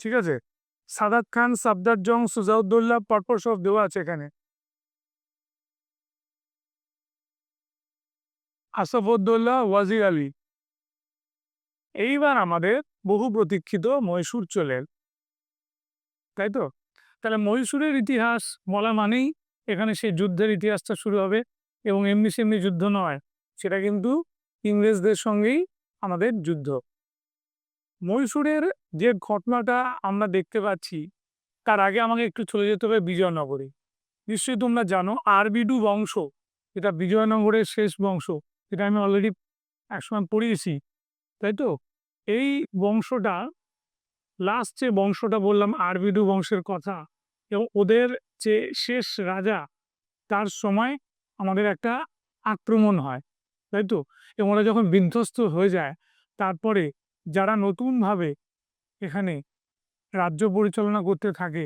ঠিক আছে, সাদাত খান, সাফদার জং, সুজাউদ্দৌলা পরপর সব দেওয়া আছে এখানে। আসাফউদ্দৌলা, ওয়াজির আলী। এইবার আমাদের বহু প্রতীক্ষিত মহীশূর চলে এল, তাই তো? তাহলে মহীশূরের ইতিহাস বলা মানেই এখানে সেই যুদ্ধের ইতিহাসটা শুরু হবে, এবং এমনি সেমনি যুদ্ধ নয়, সেটা কিন্তু ইংরেজদের সঙ্গেই আমাদের যুদ্ধ। মহীশূরের যে ঘটনাটা আমরা দেখতে পাচ্ছি, তার আগে আমাকে একটু চলে যেতে হবে বিজয়নগরে। নিশ্চয়ই তোমরা জানো আরবিডু বংশ, এটা বিজয়নগরের শেষ বংশ, এটা আমি অলরেডি একসময় পড়িয়েছি, তাই তো? এই বংশটা, লাস্ট যে বংশটা বললাম আরবিডু বংশের কথা, এবং ওদের যে শেষ রাজা, তার সময় আমাদের একটা আক্রমণ হয়, তাই তো? এবং ওরা যখন বিধ্বস্ত হয়ে যায়, তারপরে যারা নতুনভাবে এখানে রাজ্য পরিচালনা করতে থাকে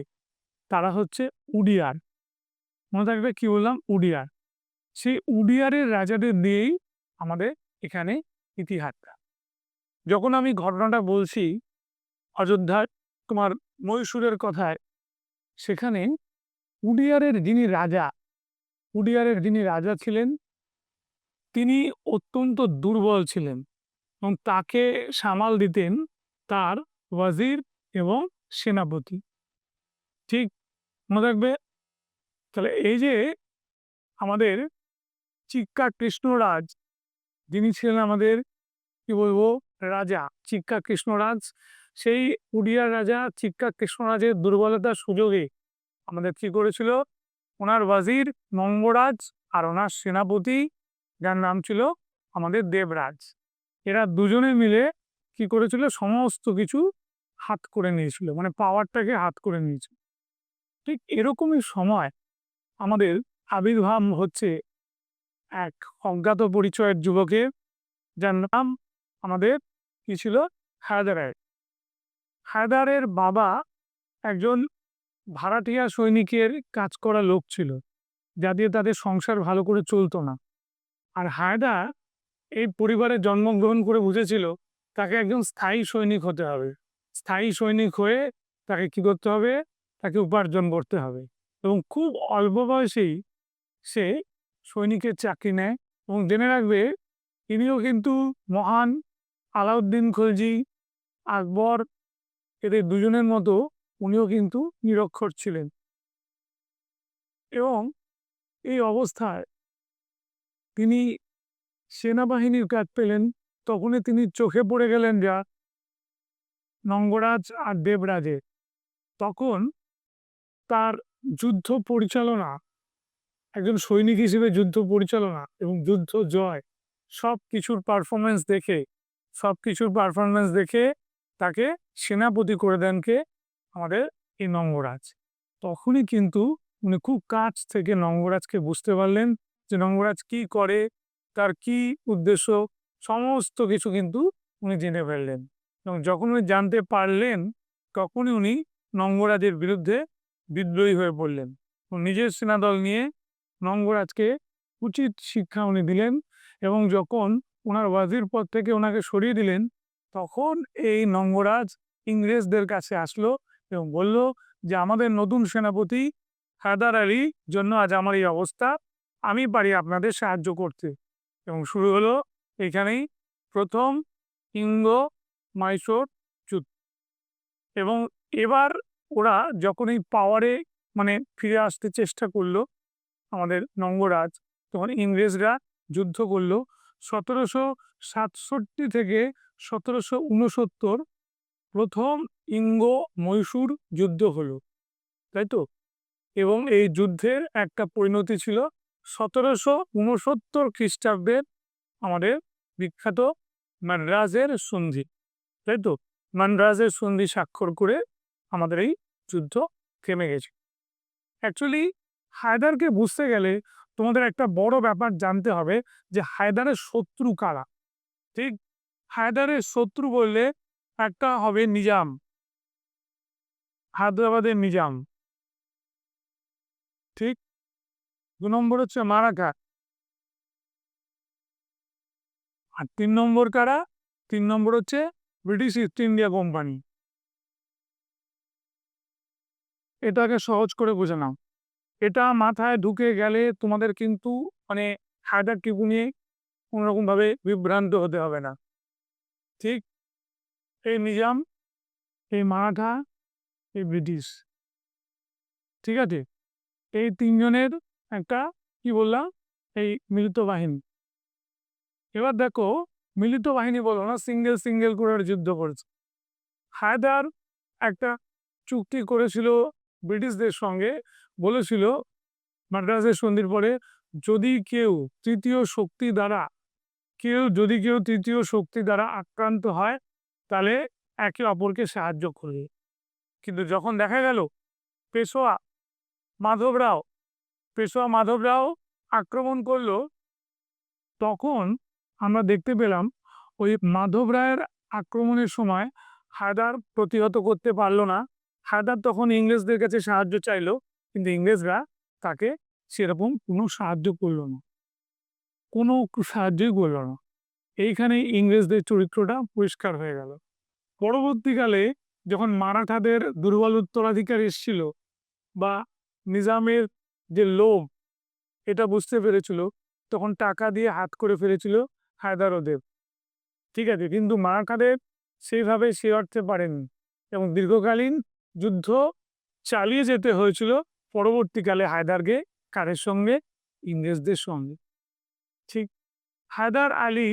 তারা হচ্ছে উডিয়ার। মনে থাকবে কি বললাম, উডিয়ার। সেই উডিয়ারের রাজাদের দিয়েই আমাদের এখানে ইতিহাসটা। যখন আমি ঘটনাটা বলছি অযোধ্যার তোমার মহীশূরের কথায়, সেখানে উডিয়ারের যিনি রাজা ছিলেন তিনি অত্যন্ত দুর্বল ছিলেন, এবং তাকে সামাল দিতেন তার ওয়াজির এবং সেনাপতি। ঠিক, মনে রাখবে। তাহলে এই যে আমাদের চিক্কা কৃষ্ণরাজ, যিনি ছিলেন আমাদের কি বলবো রাজা, চিক্কা কৃষ্ণরাজ, সেই উডিয়ার রাজা চিক্কা কৃষ্ণরাজের দুর্বলতার সুযোগে আমাদের কি করেছিল, ওনার ওয়াজির মঙ্গরাজ আর ওনার সেনাপতি যার নাম ছিল আমাদের দেবরাজ, এরা দুজনে মিলে কি করেছিল, সমস্ত কিছু হাত করে নিয়েছিল, মানে পাওয়ারটাকে হাত করে নিয়েছিল। ঠিক এরকমই সময় আমাদের আবির্ভাব হচ্ছে এক অজ্ঞাত পরিচয়ের যুবকের, যার নাম আমাদের কি ছিল, হায়দারের। হায়দারের বাবা একজন ভাড়াটিয়া সৈনিকের কাজ করা লোক ছিল, যা দিয়ে তাদের সংসার ভালো করে চলতো না। আর হায়দার এই পরিবারে জন্মগ্রহণ করে বুঝেছিল তাকে একজন স্থায়ী সৈনিক হতে হবে। স্থায়ী সৈনিক হয়ে তাকে কি করতে হবে? তাকে উপার্জন করতে হবে এবং খুব অল্প বয়সেই সে সৈনিকের চাকরি নেয় এবং জেনে রাখবে ইনিও কিন্তু মহান আলাউদ্দিন খলজি, আকবর এদের দুজনের মতো উনিও কিন্তু নিরক্ষর ছিলেন এবং এই অবস্থায় তিনি সেনাবাহিনীর কাজ পেলেন। তখনই তিনি চোখে পড়ে গেলেন যা নঙ্গরাজ আর দেবরাজের। তখন তার যুদ্ধ পরিচালনা, একজন সৈনিক হিসেবে যুদ্ধ পরিচালনা এবং যুদ্ধ জয় সবকিছুর পারফরমেন্স দেখে তাকে সেনাপতি করে দেন কে? আমাদের এই নঙ্গরাজ। তখনই কিন্তু উনি খুব কাছ থেকে নঙ্গরাজকে বুঝতে পারলেন যে নঙ্গরাজ কি করে, তার কি উদ্দেশ্য, সমস্ত কিছু কিন্তু উনি জেনে ফেললেন এবং যখন উনি জানতে পারলেন তখনই উনি নঙ্গরাজের বিরুদ্ধে বিদ্রোহী হয়ে পড়লেন। নিজের সেনাদল নিয়ে নঙ্গরাজকে উচিত শিক্ষা উনি দিলেন এবং যখন ওনার ওয়াজির পদ থেকে ওনাকে সরিয়ে দিলেন তখন এই নঙ্গরাজ ইংরেজদের কাছে আসলো এবং বলল যে আমাদের নতুন সেনাপতি হায়দার আলীর জন্য আজ আমার এই অবস্থা, আমি পারি আপনাদের সাহায্য করতে। এবং শুরু হলো এখানেই প্রথম ইঙ্গ মাইসোর যুদ্ধ। এবং এবার ওরা যখন এই পাওয়ারে ফিরে আসতে চেষ্টা করলো আমাদের নঙ্গরাজ, তখন ইংরেজরা যুদ্ধ করলো 1767 থেকে 1769 প্রথম ইঙ্গ মহীশূর যুদ্ধ হলো, তাই তো? এবং এই যুদ্ধের একটা পরিণতি ছিল 1769 খ্রিস্টাব্দের আমাদের বিখ্যাত মান্দ্রাজের সন্ধি, তাই তো? মান্দ্রাজের সন্ধি স্বাক্ষর করে আমাদের এই যুদ্ধ থেমে গেছে। অ্যাকচুয়ালি হায়দারকে বুঝতে গেলে তোমাদের একটা বড় ব্যাপার জানতে হবে যে হায়দারের শত্রু কারা। ঠিক, হায়দারের শত্রু বললে একটা হবে নিজাম, হায়দ্রাবাদের নিজাম। ঠিক, 2 নম্বর হচ্ছে মারাঠা, আর 3 নম্বর কারা? 3 নম্বর হচ্ছে ব্রিটিশ ইস্ট ইন্ডিয়া কোম্পানি। এটাকে সহজ করে বুঝে নাও। এটা মাথায় ঢুকে গেলে তোমাদের কিন্তু মানে হায়দার টিপু নিয়ে কোনোরকমভাবে বিভ্রান্ত হতে হবে না। ঠিক, এই নিজাম, এই মারাঠা, এই ব্রিটিশ, ঠিক আছে? এই 3 জনের একটা কি বললাম, এই মিলিত বাহিনী। এবার দেখো, মিলিত বাহিনী বলো না, সিঙ্গেল সিঙ্গেল করে যুদ্ধ করেছে। হায়দার একটা চুক্তি করেছিল ব্রিটিশদের সঙ্গে, বলেছিল মাদ্রাজের সন্ধির পরে যদি কেউ তৃতীয় শক্তি দ্বারা আক্রান্ত হয় তাহলে একে অপরকে সাহায্য করবে। কিন্তু যখন দেখা গেল পেশোয়া মাধবরাও আক্রমণ করলো, তখন আমরা দেখতে পেলাম ওই মাধব রায়ের আক্রমণের সময় হায়দার প্রতিহত করতে পারলো না। হায়দার তখন ইংরেজদের কাছে সাহায্য চাইলো, কিন্তু ইংরেজরা তাকে সেরকম কোনো সাহায্য করলো না, কোনো সাহায্যই করলো না। এইখানে ইংরেজদের চরিত্রটা পরিষ্কার হয়ে গেল। পরবর্তীকালে যখন মারাঠাদের দুর্বল উত্তরাধিকার এসেছিল বা নিজামের যে লোভ এটা বুঝতে পেরেছিল, তখন টাকা দিয়ে হাত করে ফেলেছিল হায়দার ওদের, ঠিক আছে? কিন্তু মারাঠাদের সেইভাবে সে অর্থে পারেনি এবং দীর্ঘকালীন যুদ্ধ চালিয়ে যেতে হয়েছিল পরবর্তীকালে হায়দারকে। কাদের সঙ্গে? ইংরেজদের সঙ্গে। ঠিক, হায়দার আলী,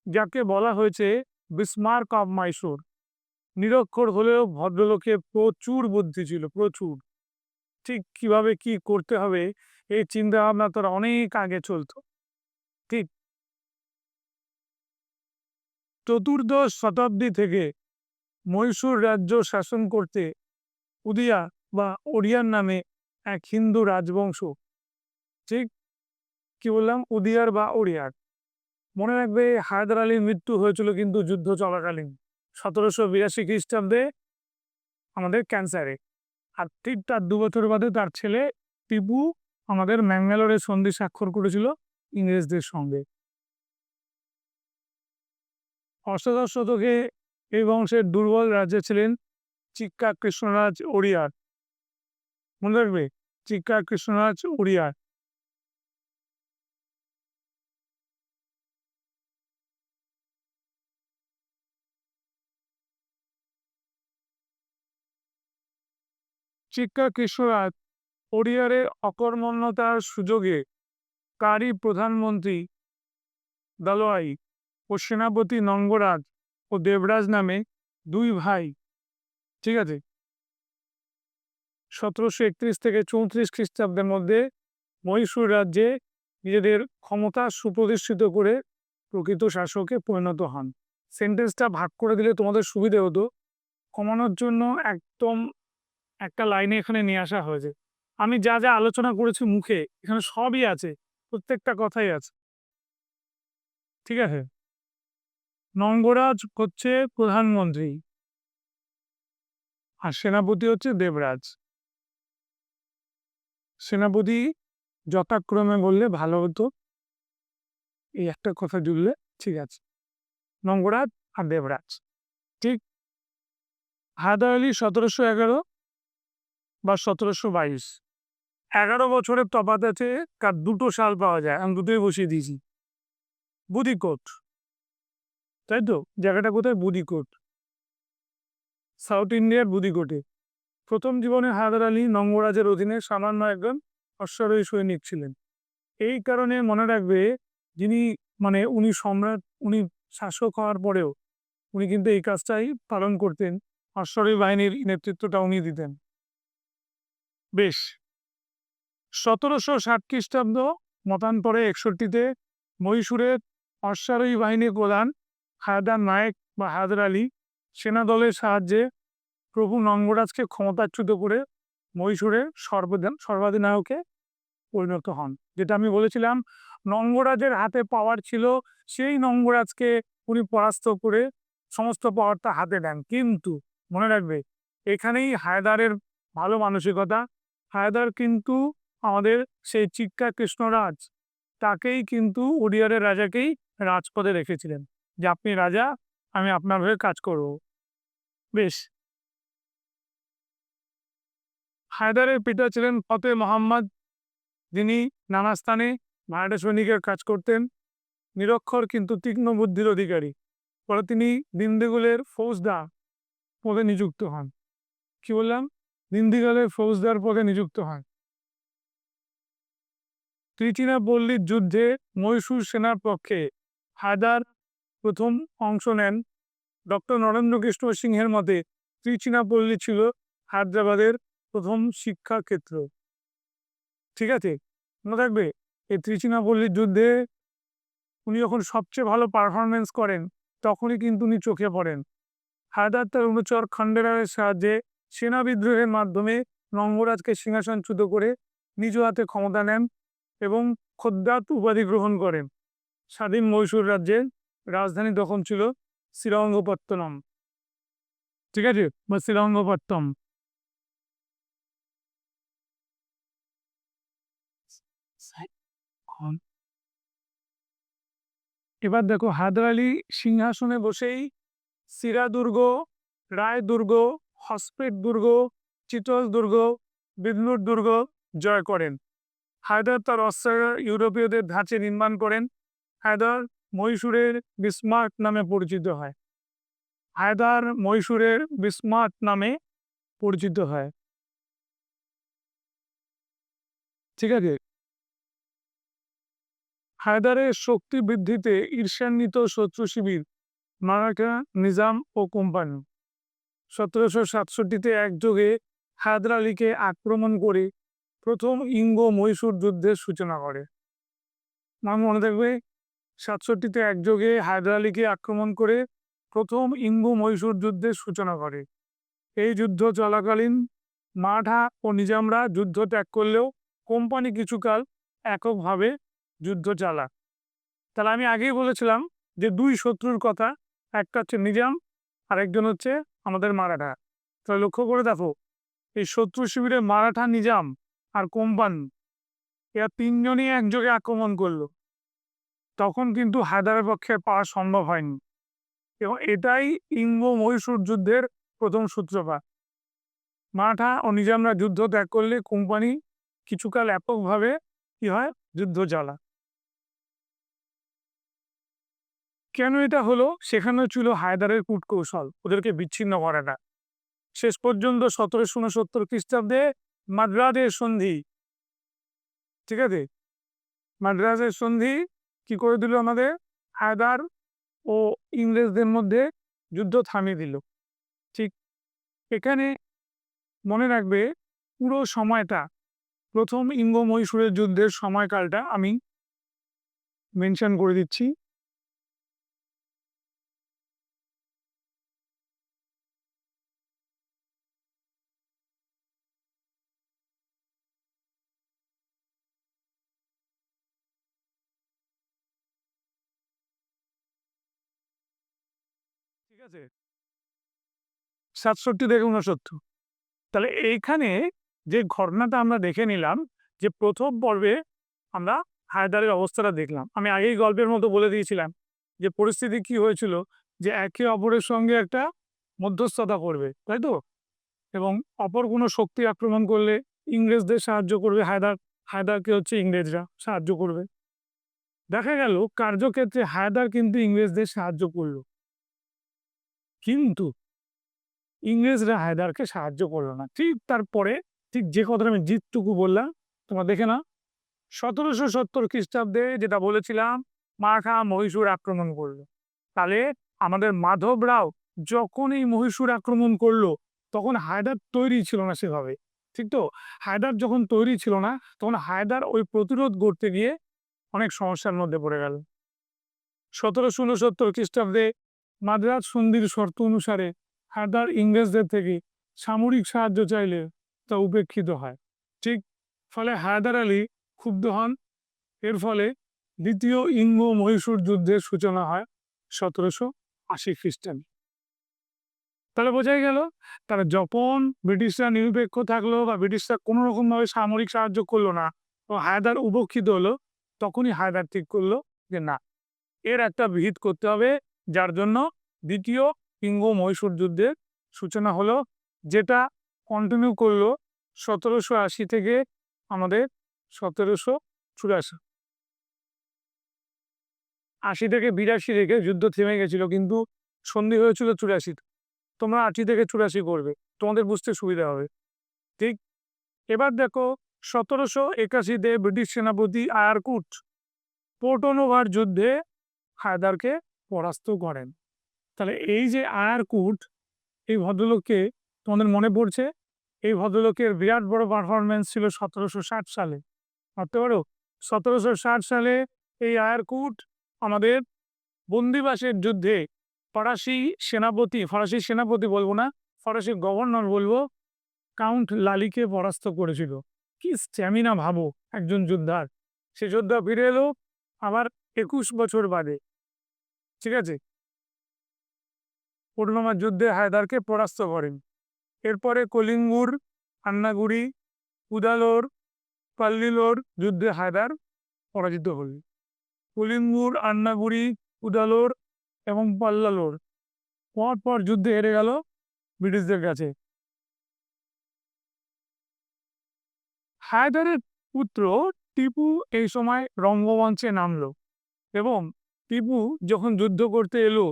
যাকে বলা হয়েছে বিসমার্ক অফ মাইসোর, নিরক্ষর হলেও ভদ্রলোকে প্রচুর বুদ্ধি ছিল, প্রচুর। ঠিক কিভাবে কি করতে হবে এই চিন্তা ভাবনা তার অনেক আগে চলতো। ঠিক, চতুর্দশ শতাব্দী থেকে মহীশূর রাজ্য শাসন করতে উদিয়া বা ওড়িয়ার নামে এক হিন্দু রাজবংশ, ঠিক কি বললাম, উদিয়ার বা ওড়িয়ার। মনে রাখবে হায়দার আলীর মৃত্যু হয়েছিল কিন্তু যুদ্ধ চলাকালীন 1782 খ্রিস্টাব্দে আমাদের ক্যান্সারে। আর ঠিক তার 2 বছর বাদে তার ছেলে টিপু আমাদের ম্যাঙ্গালোরে সন্ধি স্বাক্ষর করেছিল ইংরেজদের সঙ্গে। অষ্টাদশ শতকে এই বংশের দুর্বল রাজা ছিলেন চিক্কা কৃষ্ণরাজ ওড়িয়ার। মনে রাখবে, চিক্কা কৃষ্ণরাজ ওড়িয়ার। চিক্কা কৃষ্ণরাজ ওড়িয়ারের অকর্মণ্যতার সুযোগে কারী প্রধানমন্ত্রী দলওয়াই ও সেনাপতি নঙ্গরাজ ও দেবরাজ নামে দুই ভাই, ঠিক আছে, 1731 থেকে 34 খ্রিস্টাব্দের মধ্যে মহীশূর রাজ্যে নিজেদের ক্ষমতা সুপ্রতিষ্ঠিত করে প্রকৃত শাসকে পরিণত হন। সেন্টেন্সটা ভাগ করে দিলে তোমাদের সুবিধে হতো, কমানোর জন্য একদম একটা লাইনে এখানে নিয়ে আসা হয়েছে। আমি যা যা আলোচনা করেছি মুখে, এখানে সবই আছে, প্রত্যেকটা কথাই আছে, ঠিক আছে। নঙ্গরাজ হচ্ছে প্রধানমন্ত্রী আর সেনাপতি হচ্ছে দেবরাজ। সেনাপতি যথাক্রমে বললে ভালো হতো, এই একটা কথা জুড়লে ঠিক আছে। নঙ্গরাজ আর দেবরাজ, ঠিক। হায়দার আলী 1711 বা 1722, 11 বছরের তফাৎ আছে, কার দুটো সাল পাওয়া যায়, আমি দুটোই বসিয়ে দিয়েছি। বুদিকোট, তাই তো, জায়গাটা কোথায়? বুদিকোট, সাউথ ইন্ডিয়ার বুদিকোটে। প্রথম জীবনে হায়দার আলী নঙ্গরাজের অধীনে সামান্য একজন অশ্বারোহী সৈনিক ছিলেন। এই কারণে মনে রাখবে, যিনি মানে উনি সম্রাট, উনি শাসক হওয়ার পরেও উনি কিন্তু এই কাজটাই পালন করতেন, অশ্বারোহী বাহিনীর নেতৃত্বটা উনি দিতেন। বেশ, 1760 খ্রিস্টাব্দ মতান্তরে 61-তে মহীশূরের অশ্বারোহী বাহিনীর প্রধান হায়দার নায়েক বা হায়দার আলী সেনাদলের সাহায্যে প্রভু নঙ্গরাজকে ক্ষমতাচ্যুত করে মহীশূরের সর্বাধিনায়কে পরিণত হন। যেটা আমি বলেছিলাম, নঙ্গরাজের হাতে পাওয়ার ছিল, সেই নঙ্গরাজকে উনি পরাস্ত করে সমস্ত পাওয়ারটা হাতে নেন। কিন্তু মনে রাখবে, এখানেই হায়দারের ভালো মানসিকতা। হায়দার কিন্তু আমাদের সেই চিক্কা কৃষ্ণরাজ, তাকেই কিন্তু ওড়িয়ারের রাজাকেই রাজপদে রেখেছিলেন, যে আপনি রাজা, আমি আপনার হয়ে কাজ করব। বেশ, হায়দারের পিতা ছিলেন ফতে মোহাম্মদ, যিনি নানা স্থানে ভাড়াটে সৈনিকের কাজ করতেন, নিরক্ষর কিন্তু তীক্ষ্ণ বুদ্ধির অধিকারী। পরে তিনি দিনদিগুলের ফৌজদার পদে নিযুক্ত হন। কি বললাম? দিনদিগুলের ফৌজদার পদে নিযুক্ত হন। ত্রিচিনাপল্লীর যুদ্ধে মহীশূর সেনার পক্ষে হায়দার প্রথম অংশ নেন। ডক্টর নরেন্দ্র কৃষ্ণ সিংহের মতে ত্রিচিনাপল্লী ছিল হায়দ্রাবাদের প্রথম শিক্ষা ক্ষেত্র, ঠিক আছে। মনে রাখবে, এই ত্রিচিনাপল্লীর যুদ্ধে উনি যখন সবচেয়ে ভালো পারফরমেন্স করেন, তখনই কিন্তু উনি চোখে পড়েন। হায়দার তার অনুচর খান্ডেরারের সাহায্যে সেনা বিদ্রোহের মাধ্যমে নঙ্গরাজকে সিংহাসনচ্যুত করে নিজ হাতে ক্ষমতা নেন এবং খোদ্দাত উপাধি গ্রহণ করেন। স্বাধীন মহীশূর রাজ্যের রাজধানী তখন ছিল শ্রীরঙ্গপত্তনম, ঠিক আছে, বা শ্রীরঙ্গপত্তম। এবার দেখো, হায়দার আলী সিংহাসনে বসেই সিরা দুর্গ, রায় দুর্গ, হসপেট দুর্গ, চিতল দুর্গ, বিদনুর দুর্গ জয় করেন। হায়দার তার অস্ত্র ইউরোপীয়দের ধাঁচে নির্মাণ করেন। হায়দার মহীশূরের বিসমার্ক নামে পরিচিত হয়। হায়দার মহীশূরের বিসমার্ক নামে পরিচিত হয়, ঠিক আছে। হায়দারের শক্তি বৃদ্ধিতে ঈর্ষান্বিত শত্রু শিবির মারাঠা নিজাম ও কোম্পানি 1767-তে একযোগে হায়দার আলীকে আক্রমণ করে প্রথম ইঙ্গ মহীশূর যুদ্ধের সূচনা করে। মনে থাকবে, 67-তে একযোগে হায়দার আলীকে আক্রমণ করে প্রথম ইঙ্গ মহীশূর যুদ্ধের সূচনা করে। এই যুদ্ধ চলাকালীন মারাঠা ও নিজামরা যুদ্ধ ত্যাগ করলেও কোম্পানি কিছুকাল এককভাবে যুদ্ধ চালায়। তাহলে আমি আগেই বলেছিলাম যে দুই শত্রুর কথা, একটা হচ্ছে নিজাম, আরেকজন হচ্ছে আমাদের মারাঠা। তাহলে লক্ষ্য করে দেখো, এই শত্রু শিবিরে মারাঠা, নিজাম আর কোম্পানি, এরা তিনজনই একযোগে আক্রমণ করলো। তখন কিন্তু হায়দারের পক্ষে পাওয়া সম্ভব হয়নি এবং এটাই ইঙ্গ মহীশূর যুদ্ধের প্রথম সূত্রপাত। মারাঠা ও নিজামরা যুদ্ধ ত্যাগ করলে কোম্পানি কিছুকাল এককভাবে কি হয়, যুদ্ধ চালায়। কেন এটা হলো? সেখানেও ছিল হায়দারের কূটকৌশল, ওদেরকে বিচ্ছিন্ন করাটা। শেষ পর্যন্ত ১৭৬৯ খ্রিস্টাব্দে মাদ্রাজের সন্ধি, ঠিক আছে? মাদ্রাজের সন্ধি কি করে দিল আমাদের? হায়দার ও ইংরেজদের মধ্যে যুদ্ধ থামিয়ে দিল। ঠিক এখানে মনে রাখবে, পুরো সময়টা, প্রথম ইঙ্গ-মহীশূরের যুদ্ধের সময়কালটা আমি মেনশন করে দিচ্ছি। ঠিক আছে? ৬৭ থেকে ৬৯। তাহলে এইখানে যে ঘটনাটা আমরা দেখে নিলাম, যে প্রথম পর্বে আমরা হায়দারের অবস্থাটা দেখলাম। আমি আগেই গল্পের মতো বলে দিয়েছিলাম যে পরিস্থিতি কি হয়েছিল, যে একে অপরের সঙ্গে একটা মধ্যস্থতা করবে, তাই তো? এবং অপর কোনো শক্তি আক্রমণ করলে ইংরেজদের সাহায্য করবে হায়দার, হায়দারকে হচ্ছে ইংরেজরা সাহায্য করবে। দেখা গেল কার্যক্ষেত্রে হায়দার কিন্তু ইংরেজদের সাহায্য করল, কিন্তু ইংরেজরা হায়দারকে সাহায্য করলো না। ঠিক তারপরে, ঠিক যে কথাটা আমি জিতটুকু বললাম, তোমরা দেখে না, ১৭৭০ খ্রিস্টাব্দে যেটা বলেছিলাম, মারাঠা মহীশূর আক্রমণ করলো। তাহলে আমাদের মাধবরাও যখন এই মহীশূর আক্রমণ করলো, তখন হায়দার তৈরি ছিল না সেভাবে। ঠিক তো? হায়দার যখন তৈরি ছিল না, তখন হায়দার ওই প্রতিরোধ গড়তে গিয়ে অনেক সমস্যার মধ্যে পড়ে গেল। ১৭৬৯ খ্রিস্টাব্দে মাদ্রাজ সন্ধির শর্ত অনুসারে হায়দার ইংরেজদের থেকে সামরিক সাহায্য চাইলে তা উপেক্ষিত হয়। ঠিক, ফলে হায়দার আলী ক্ষুব্ধ হন। এর ফলে দ্বিতীয় ইঙ্গ-মহীশূর যুদ্ধের সূচনা হয় ১৭৮০ খ্রিস্টাব্দে। তাহলে বোঝাই গেল, তারা যখন ব্রিটিশরা নিরপেক্ষ থাকলো বা ব্রিটিশরা কোনো রকমভাবে সামরিক সাহায্য করলো না ও হায়দার উপেক্ষিত হলো, তখনই হায়দার ঠিক করলো যে না, এর একটা বিহিত করতে হবে, যার জন্য দ্বিতীয় ইঙ্গ-মহীশূর যুদ্ধের সূচনা হলো, যেটা কন্টিনিউ করলো ১৭৮০ থেকে আমাদের ১৭৮৪। ৮০ থেকে ৮২ রেখে যুদ্ধ থেমে গেছিল, কিন্তু সন্ধি হয়েছিল ৮৪। তোমরা ৮০ থেকে ৮৪ করবে, তোমাদের বুঝতে সুবিধা হবে। ঠিক, এবার দেখো ১৭৮১ ব্রিটিশ সেনাপতি আয়ারকুট পোর্টো-নোভার যুদ্ধে হায়দারকে পরাস্ত করেন। তাহলে এই যে আয়ারকুট, এই ভদ্রলোককে তোমাদের মনে পড়ছে? এই ভদ্রলোকের বিরাট বড় পারফরম্যান্স ছিল ১৭৬০ সালে। ভাবতে পারো, ১৭৬০ সালে এই আয়ারকুট আমাদের বন্দিবাসের যুদ্ধে ফরাসি সেনাপতি বলবো না, ফরাসি গভর্নর বলবো, কাউন্ট লালিকে পরাস্ত করেছিল। কি স্ট্যামিনা ভাবো একজন যোদ্ধার! সে যোদ্ধা ফিরে এলো আবার ২১ বছর বাদে। ঠিক আছে? পূর্ণিমার যুদ্ধে হায়দারকে পরাস্ত করেন। এরপরে কলিঙ্গুর, আন্নাগুড়ি, উদালোর, পাল্লিলোর যুদ্ধে হায়দার পরাজিত হলেন। কলিঙ্গুর, আন্নাগুড়ি, উদালোর এবং পাল্লালোর পর যুদ্ধে হেরে গেল ব্রিটিশদের কাছে। হায়দারের পুত্র টিপু এই সময় রঙ্গমঞ্চে নামলো, এবং টিপু যখন যুদ্ধ করতে এলো,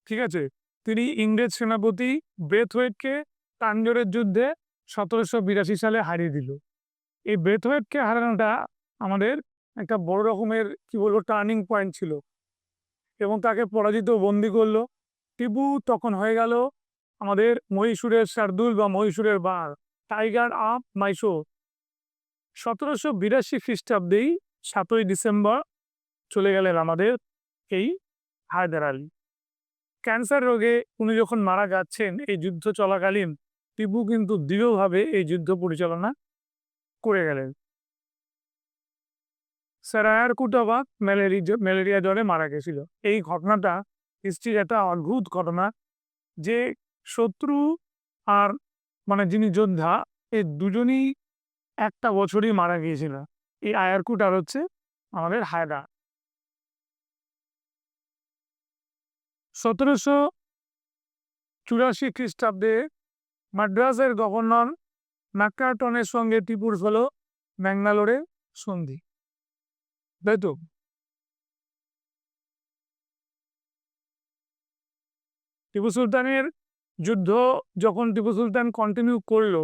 ঠিক আছে, তিনি ইংরেজ সেনাপতি ব্রেথওয়েটকে তাঞ্জোরের যুদ্ধে ১৭৮২ সালে হারিয়ে দিল। এই ব্রেথওয়েটকে হারানোটা আমাদের একটা বড় রকমের কি বলবো টার্নিং পয়েন্ট ছিল, এবং তাকে পরাজিত বন্দী করলো। টিপু তখন হয়ে গেল আমাদের মহীশূরের শার্দুল বা মহীশূরের বাঘ, টাইগার অফ মাইসোর। ১৭৮২ খ্রিস্টাব্দেই ৭ই ডিসেম্বর চলে গেলেন আমাদের এই হায়দার আলী। ক্যান্সার রোগে উনি যখন মারা যাচ্ছেন এই যুদ্ধ চলাকালীন, টিপু কিন্তু দৃঢ়ভাবে এই যুদ্ধ পরিচালনা করে গেলেন। স্যার আয়ারকুট আবার ম্যালেরিয়া জ্বরে মারা গেছিল। এই ঘটনাটা হিস্ট্রির একটা অদ্ভুত ঘটনা, যে শত্রু আর মানে যিনি যোদ্ধা, এই দুজনই একটা বছরই মারা গিয়েছিল। এই আয়ারকুট আর হচ্ছে আমাদের হায়দার। ১৭৮৪ খ্রিস্টাব্দে মাদ্রাজের গভর্নর ম্যাকার্টনের সঙ্গে টিপুর হলো ম্যাঙ্গালোরে সন্ধি, তাই তো? টিপু সুলতানের যুদ্ধ যখন টিপু সুলতান কন্টিনিউ করলো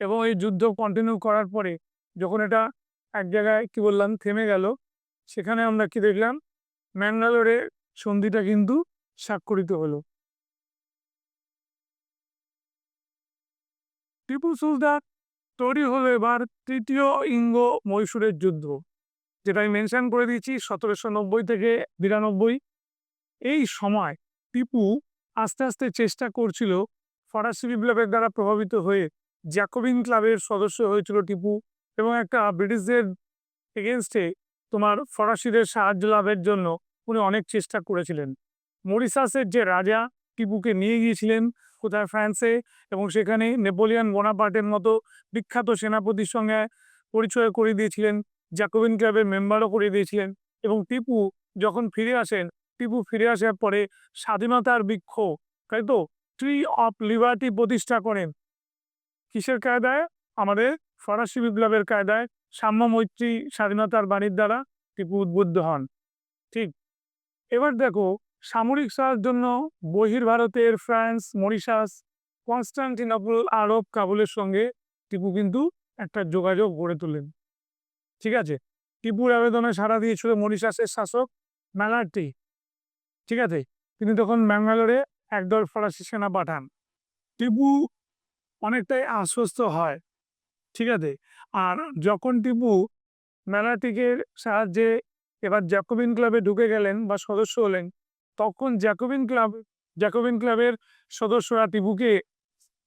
এবং এই যুদ্ধ কন্টিনিউ করার পরে যখন এটা এক জায়গায় কি বললাম থেমে গেল, সেখানে আমরা কি দেখলাম, ম্যাঙ্গালোরে সন্ধিটা কিন্তু স্বাক্ষরিত হলো। টিপু সুলতান তৈরি হলো এবার তৃতীয় ইঙ্গ মহীশূরের যুদ্ধ, যেটা আমি মেনশন করে দিয়েছি 1790 থেকে 92। এই সময় টিপু আস্তে আস্তে চেষ্টা করছিল, ফরাসি বিপ্লবের দ্বারা প্রভাবিত হয়ে জ্যাকোবিন ক্লাবের সদস্য হয়েছিল টিপু, এবং একটা ব্রিটিশদের এগেনস্টে তোমার ফরাসিদের সাহায্য লাভের জন্য উনি অনেক চেষ্টা করেছিলেন। মরিশাসের যে রাজা টিপুকে নিয়ে গিয়েছিলেন কোথায়, ফ্রান্সে, এবং সেখানে নেপোলিয়ন বোনাপার্টের মতো বিখ্যাত সেনাপতির সঙ্গে পরিচয় করিয়ে দিয়েছিলেন, জ্যাকোবিন ক্লাবের মেম্বারও করিয়ে দিয়েছিলেন। এবং টিপু যখন ফিরে আসেন, টিপু ফিরে আসার পরে স্বাধীনতার বৃক্ষ, তাই তো, ট্রি অফ লিবার্টি প্রতিষ্ঠা করেন। কিসের কায়দায়? আমাদের ফরাসি বিপ্লবের কায়দায়, সাম্য মৈত্রী স্বাধীনতার বাণীর দ্বারা টিপু উদ্বুদ্ধ হন। ঠিক। এবার দেখো, সামরিক সাহায্যের জন্য বহির্ভারতের ফ্রান্স, মরিশাস, কনস্টান্টিনোপল, আরব, কাবুলের সঙ্গে টিপু কিন্তু একটা যোগাযোগ গড়ে তোলেন। ঠিক আছে, টিপুর আবেদনে সাড়া দিয়েছিল মরিশাসের শাসক ম্যালার্টি। ঠিক আছে, তিনি তখন ব্যাঙ্গালোরে একদল ফরাসি সেনা পাঠান। টিপু অনেকটাই আশ্বস্ত হয়। ঠিক আছে, আর যখন টিপু ম্যালার্টিকের সাহায্যে এবার জ্যাকোবিন ক্লাবে ঢুকে গেলেন বা সদস্য হলেন, তখন জ্যাকোবিন ক্লাবের সদস্যরা টিপুকে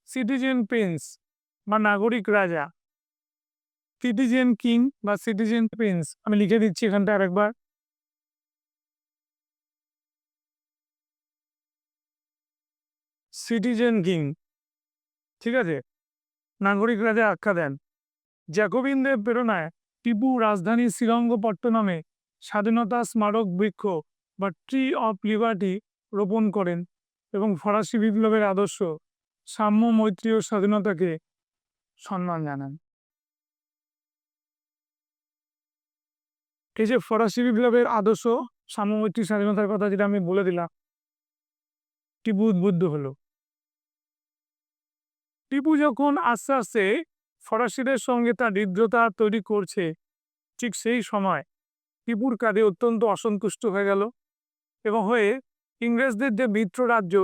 সিটিজেন প্রিন্স বা নাগরিক রাজা, সিটিজেন কিং বা সিটিজেন প্রিন্স, আমি লিখে দিচ্ছি এখানটা আরেকবার, সিটিজেন কিং, ঠিক আছে, নাগরিক রাজা আখ্যা দেন। জ্যাকোবিনদের প্রেরণায় টিপু রাজধানী শ্রীরঙ্গপট্টনমে স্বাধীনতা স্মারক বৃক্ষ বা ট্রি অফ লিবার্টি রোপণ করেন এবং ফরাসি বিপ্লবের আদর্শ সাম্য, মৈত্রী ও স্বাধীনতাকে সম্মান জানান। এই যে ফরাসি বিপ্লবের আদর্শ সাম্য, মৈত্রী, স্বাধীনতার কথা যেটা আমি বলে দিলাম, টিপু উদ্বুদ্ধ হলো। টিপু যখন আস্তে আস্তে ফরাসিদের সঙ্গে তার হৃদ্রতা তৈরি করছে, ঠিক সেই সময় টিপুর কাঁধে অত্যন্ত অসন্তুষ্ট হয়ে গেল এবং হয়ে ইংরেজদের যে মিত্র রাজ্য,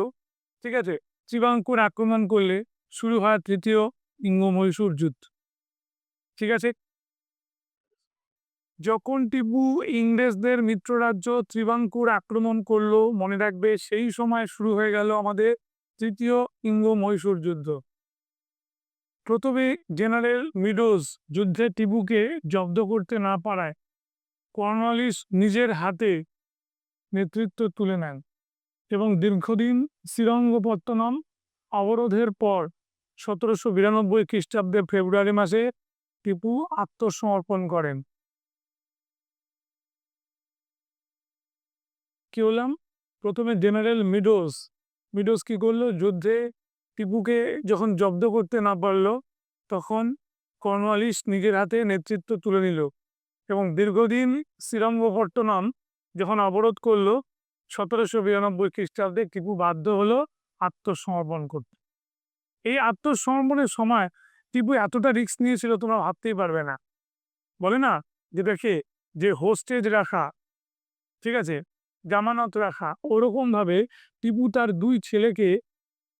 ঠিক আছে, ত্রিবাঙ্কুর আক্রমণ করলে শুরু হয় তৃতীয় ইঙ্গ মহীশূর যুদ্ধ। ঠিক আছে, যখন টিপু ইংরেজদের মিত্র রাজ্য ত্রিবাঙ্কুর আক্রমণ করলো, মনে রাখবে সেই সময় শুরু হয়ে গেল আমাদের তৃতীয় ইঙ্গ মহীশূর যুদ্ধ। প্রথমে জেনারেল মিডোজ যুদ্ধে টিপুকে জব্দ করতে না পারায় কর্নওয়ালিস নিজের হাতে নেতৃত্ব তুলে নেন এবং দীর্ঘদিন শ্রীরঙ্গপত্তনম অবরোধের পর 1792 খ্রিস্টাব্দে ফেব্রুয়ারি মাসে টিপু আত্মসমর্পণ করেন। কি বললাম? প্রথমে জেনারেল মিডোজ কি করলো, যুদ্ধে টিপুকে যখন জব্দ করতে না পারলো, তখন কর্নওয়ালিস নিজের হাতে নেতৃত্ব তুলে নিল এবং দীর্ঘদিন শ্রীরঙ্গপট্টনম যখন অবরোধ করলো 1792 খ্রিস্টাব্দে, টিপু বাধ্য হলো আত্মসমর্পণ করতে। এই আত্মসমর্পণের সময় টিপু এতটা রিস্ক নিয়েছিল তোমরা ভাবতেই পারবে না। বলে না যে দেখে যে হোস্টেজ রাখা, ঠিক আছে, জামানত রাখা, ওরকম ভাবে টিপু তার 2 ছেলেকে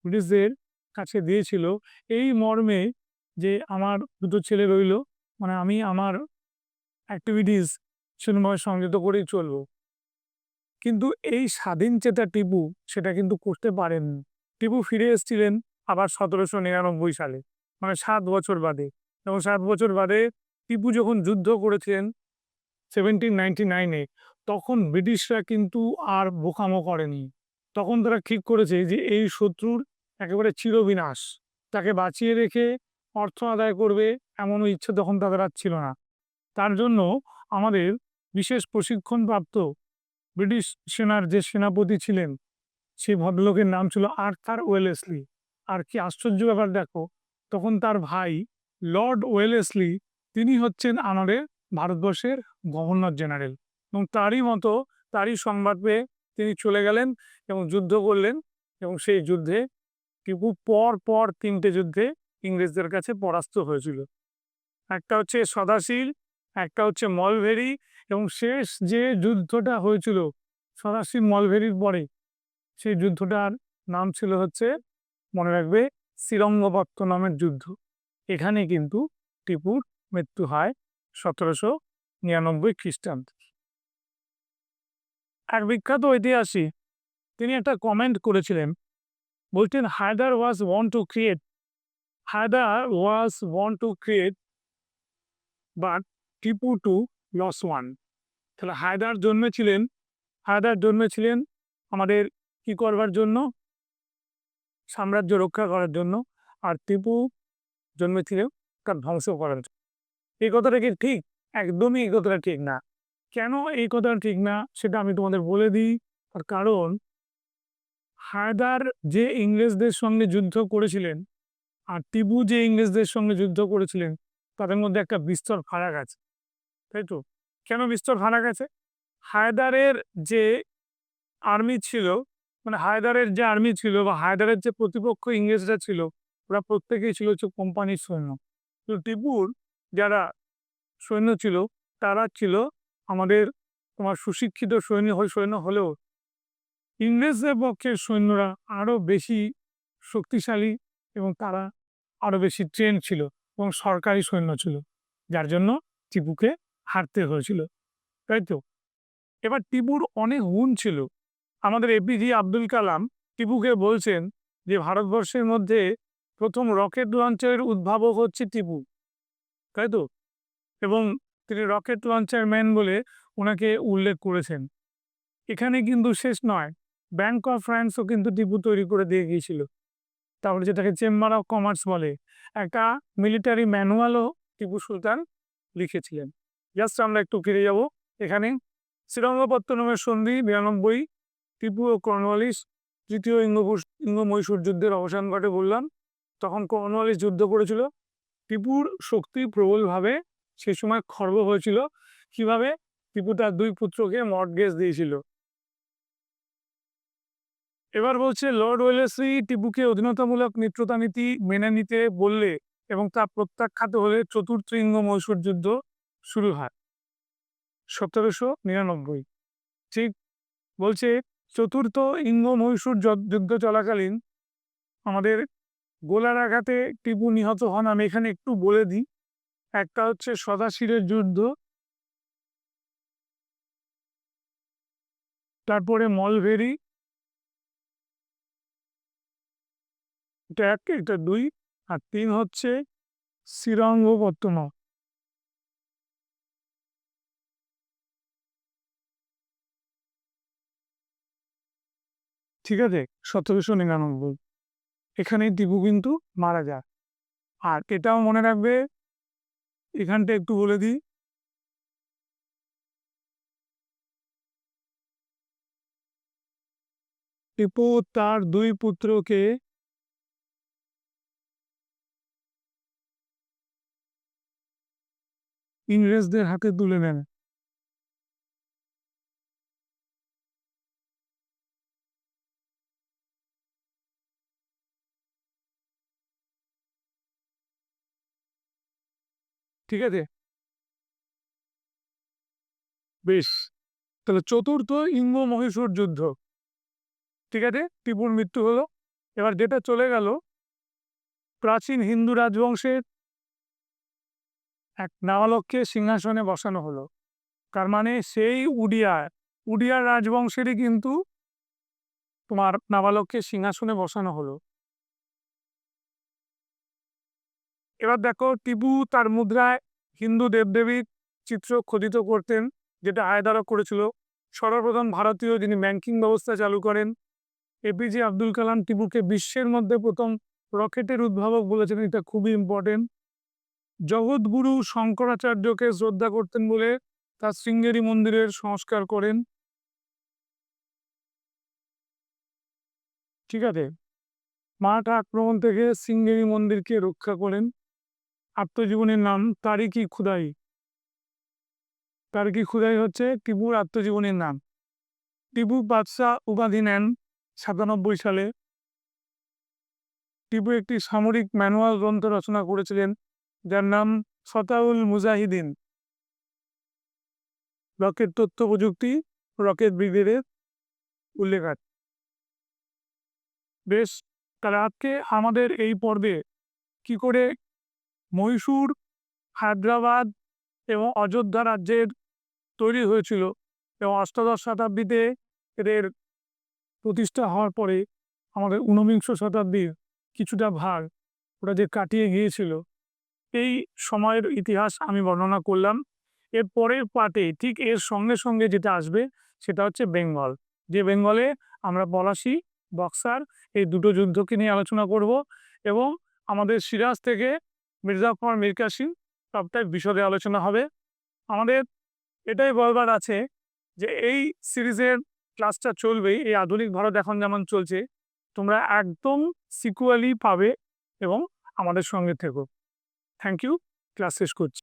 ব্রিটিশদের কাছে দিয়েছিল, এই মর্মে যে আমার 2 ছেলে রইল, মানে আমি আমার অ্যাক্টিভিটিস সুন্দরভাবে সংযত করেই চলবো। কিন্তু এই স্বাধীন চেতা টিপু সেটা কিন্তু করতে পারেননি। টিপু ফিরে এসেছিলেন আবার 1799 সালে, মানে 7 বছর বাদে। এবং 7 বছর বাদে টিপু যখন যুদ্ধ করেছিলেন 1799-এ, তখন ব্রিটিশরা কিন্তু আর বোকামো করেনি। তখন তারা ঠিক করেছে যে এই শত্রুর একেবারে চিরবিনাশ, তাকে বাঁচিয়ে রেখে অর্থ আদায় করবে এমনও ইচ্ছে তখন তাদের আর ছিল না। তার জন্য আমাদের বিশেষ প্রশিক্ষণপ্রাপ্ত ব্রিটিশ সেনার যে সেনাপতি ছিলেন, সেই ভদ্রলোকের নাম ছিল আর্থার ওয়েলেসলি। আর কি আশ্চর্য ব্যাপার দেখো, তখন তার ভাই লর্ড ওয়েলেসলি তিনি হচ্ছেন আমাদের ভারতবর্ষের গভর্নর জেনারেল, এবং তারই সংবাদ পেয়ে তিনি চলে গেলেন এবং যুদ্ধ করলেন। এবং সেই যুদ্ধে টিপু পর পর 3টে যুদ্ধে ইংরেজদের কাছে পরাস্ত হয়েছিল। একটা হচ্ছে সদাশিল, একটা হচ্ছে মলভেরি, এবং শেষ যে যুদ্ধটা হয়েছিল সদাশিল মলভেরির পরে, সেই যুদ্ধটার নাম ছিল হচ্ছে, মনে রাখবে, শ্রীরঙ্গপত্তনমের যুদ্ধ। এখানে কিন্তু টিপুর মৃত্যু হয় 1799 খ্রিস্টাব্দে। এক বিখ্যাত ঐতিহাসিক তিনি একটা কমেন্ট করেছিলেন, বলতেন Haidar was want to create but Tipu to lose one. তাহলে হায়দার জন্মেছিলেন আমাদের কি করবার জন্য? সাম্রাজ্য রক্ষা করার জন্য। আর টিপু জন্মেছিলেন তার ধ্বংস করার জন্য। এই কথাটা কি ঠিক? একদমই এই কথাটা ঠিক না। কেন এই কথাটা ঠিক না সেটা আমি তোমাদের বলে দিই। তার কারণ, হায়দার যে ইংরেজদের সঙ্গে যুদ্ধ করেছিলেন আর টিপু যে ইংরেজদের সঙ্গে যুদ্ধ করেছিলেন, তাদের মধ্যে একটা বিস্তর ফারাক আছে, তাই তো? কেন বিস্তর ফারাক আছে? হায়দারের যে আর্মি ছিল, মানে হায়দারের যে আর্মি ছিল বা হায়দারের যে প্রতিপক্ষ ইংরেজরা ছিল, ওরা প্রত্যেকেই ছিল হচ্ছে কোম্পানির সৈন্য। তো টিপুর যারা সৈন্য ছিল তারা ছিল আমাদের তোমার সুশিক্ষিত সৈন্য হলেও ইংরেজদের পক্ষের সৈন্যরা আরো বেশি শক্তিশালী, এবং তারা আরো বেশি ট্রেন ছিল এবং সরকারি সৈন্য ছিল, যার জন্য টিপুকে হারতে হয়েছিল, তাই তো? এবার টিপুর অনেক গুণ ছিল। আমাদের এপিজে আব্দুল কালাম টিপুকে বলছেন যে ভারতবর্ষের মধ্যে প্রথম রকেট লঞ্চের উদ্ভাবক হচ্ছে টিপু, তাই তো? এবং তিনি রকেট লঞ্চার ম্যান বলে ওনাকে উল্লেখ করেছেন। এখানে কিন্তু শেষ নয়, ব্যাংক অফ ফ্রান্সও কিন্তু টিপু তৈরি করে দিয়ে গিয়েছিল। তারপরে যেটাকে চেম্বার অফ কমার্স বলে, একটা মিলিটারি ম্যানুয়ালও টিপু সুলতান লিখেছিলেন। জাস্ট আমরা একটু ফিরে যাব এখানে। শ্রীরঙ্গপত্তনমের সন্ধি 92, টিপু ও কর্নওয়ালিস তৃতীয় ইঙ্গ মহীশূর যুদ্ধের অবসান ঘটে বললাম। তখন কর্নওয়ালিস যুদ্ধ করেছিল। টিপুর শক্তি প্রবলভাবে সেই সময় খর্ব হয়েছিল। কিভাবে? টিপু তার 2 পুত্রকে মর্টগেজ দিয়েছিল। এবার বলছে, লর্ড ওয়েলেসলি টিপুকে অধীনতামূলক মিত্রতা নীতি মেনে নিতে বললে এবং তা প্রত্যাখ্যাত হলে চতুর্থ ইঙ্গ মহীশূর যুদ্ধ শুরু হয় 1799। ঠিক বলছে, চতুর্থ ইঙ্গ মহীশূর যুদ্ধ চলাকালীন আমাদের গোলার আঘাতে টিপু নিহত হন। আমি এখানে একটু বলে দিই, একটা হচ্ছে সদাশিলের যুদ্ধ, তারপরে মলভেরি, এটা 1, এটা 2, আর 3 হচ্ছে শ্রীরঙ্গপত্তনম। ঠিক আছে, 1799 এখানে টিপু কিন্তু মারা যায়। আর এটাও মনে রাখবে, এখানটা একটু বলে দিই, টিপু তার 2 পুত্রকে ইংরেজদের হাতে তুলে দেন। ঠিক আছে, বেশ। তাহলে চতুর্থ ইঙ্গ মহীশূর যুদ্ধ, ঠিক আছে, টিপুর মৃত্যু হলো। এবার যেটা চলে গেল, প্রাচীন হিন্দু রাজবংশের এক নাবালককে সিংহাসনে বসানো হলো। তার মানে সেই উডিয়ার রাজবংশেরই কিন্তু তোমার নাবালককে সিংহাসনে বসানো হলো। এবার দেখো, টিপু তার মুদ্রায় হিন্দু দেবদেবীর চিত্র খোদিত করতেন, যেটা হায়দারও করেছিল। সর্বপ্রথম ভারতীয় যিনি ব্যাংকিং ব্যবস্থা চালু করেন। এপিজে আব্দুল কালাম টিপুকে বিশ্বের মধ্যে প্রথম রকেটের উদ্ভাবক বলেছেন, এটা খুবই ইম্পর্টেন্ট। জগৎগুরু শঙ্করাচার্যকে শ্রদ্ধা করতেন বলে তার শৃঙ্গেরি মন্দিরের সংস্কার করেন। ঠিক আছে, মারাঠা আক্রমণ থেকে সিঙ্গেরি মন্দিরকে রক্ষা করেন। আত্মজীবনীর নাম তারিক-ই খুদাই। তারিক-ই খুদাই হচ্ছে টিপুর আত্মজীবনীর নাম। টিপু বাদশাহ উপাধি নেন 97 সালে। টিপু একটি সামরিক ম্যানুয়াল গ্রন্থ রচনা করেছিলেন যার নাম ফতাউল মুজাহিদিন। রকেট তথ্য প্রযুক্তি, রকেট ব্রিগেডের উল্লেখ আছে। বেশ, তাহলে আজকে আমাদের এই পর্বে কি করে মহীশূর, হায়দ্রাবাদ এবং অযোধ্যা রাজ্যের তৈরি হয়েছিল এবং অষ্টাদশ শতাব্দীতে এদের প্রতিষ্ঠা হওয়ার পরে আমাদের ঊনবিংশ শতাব্দীর কিছুটা ভাগ ওরা যে কাটিয়ে গিয়েছিল, এই সময়ের ইতিহাস আমি বর্ণনা করলাম। এর পরের পার্টে ঠিক এর সঙ্গে সঙ্গে যেটা আসবে সেটা হচ্ছে বেঙ্গল, যে বেঙ্গলে আমরা পলাশী, বক্সার এই দুটো যুদ্ধকে নিয়ে আলোচনা করব এবং আমাদের সিরাজ থেকে মির্জাফর, মীর কাসিম সবটাই বিশদে আলোচনা হবে। আমাদের এটাই বলবার আছে যে এই সিরিজের ক্লাসটা চলবেই, এই আধুনিক ভারত এখন যেমন চলছে তোমরা একদম সিকুয়ালি পাবে এবং আমাদের সঙ্গে থেকো। থ্যাংক ইউ, ক্লাস শেষ করছি।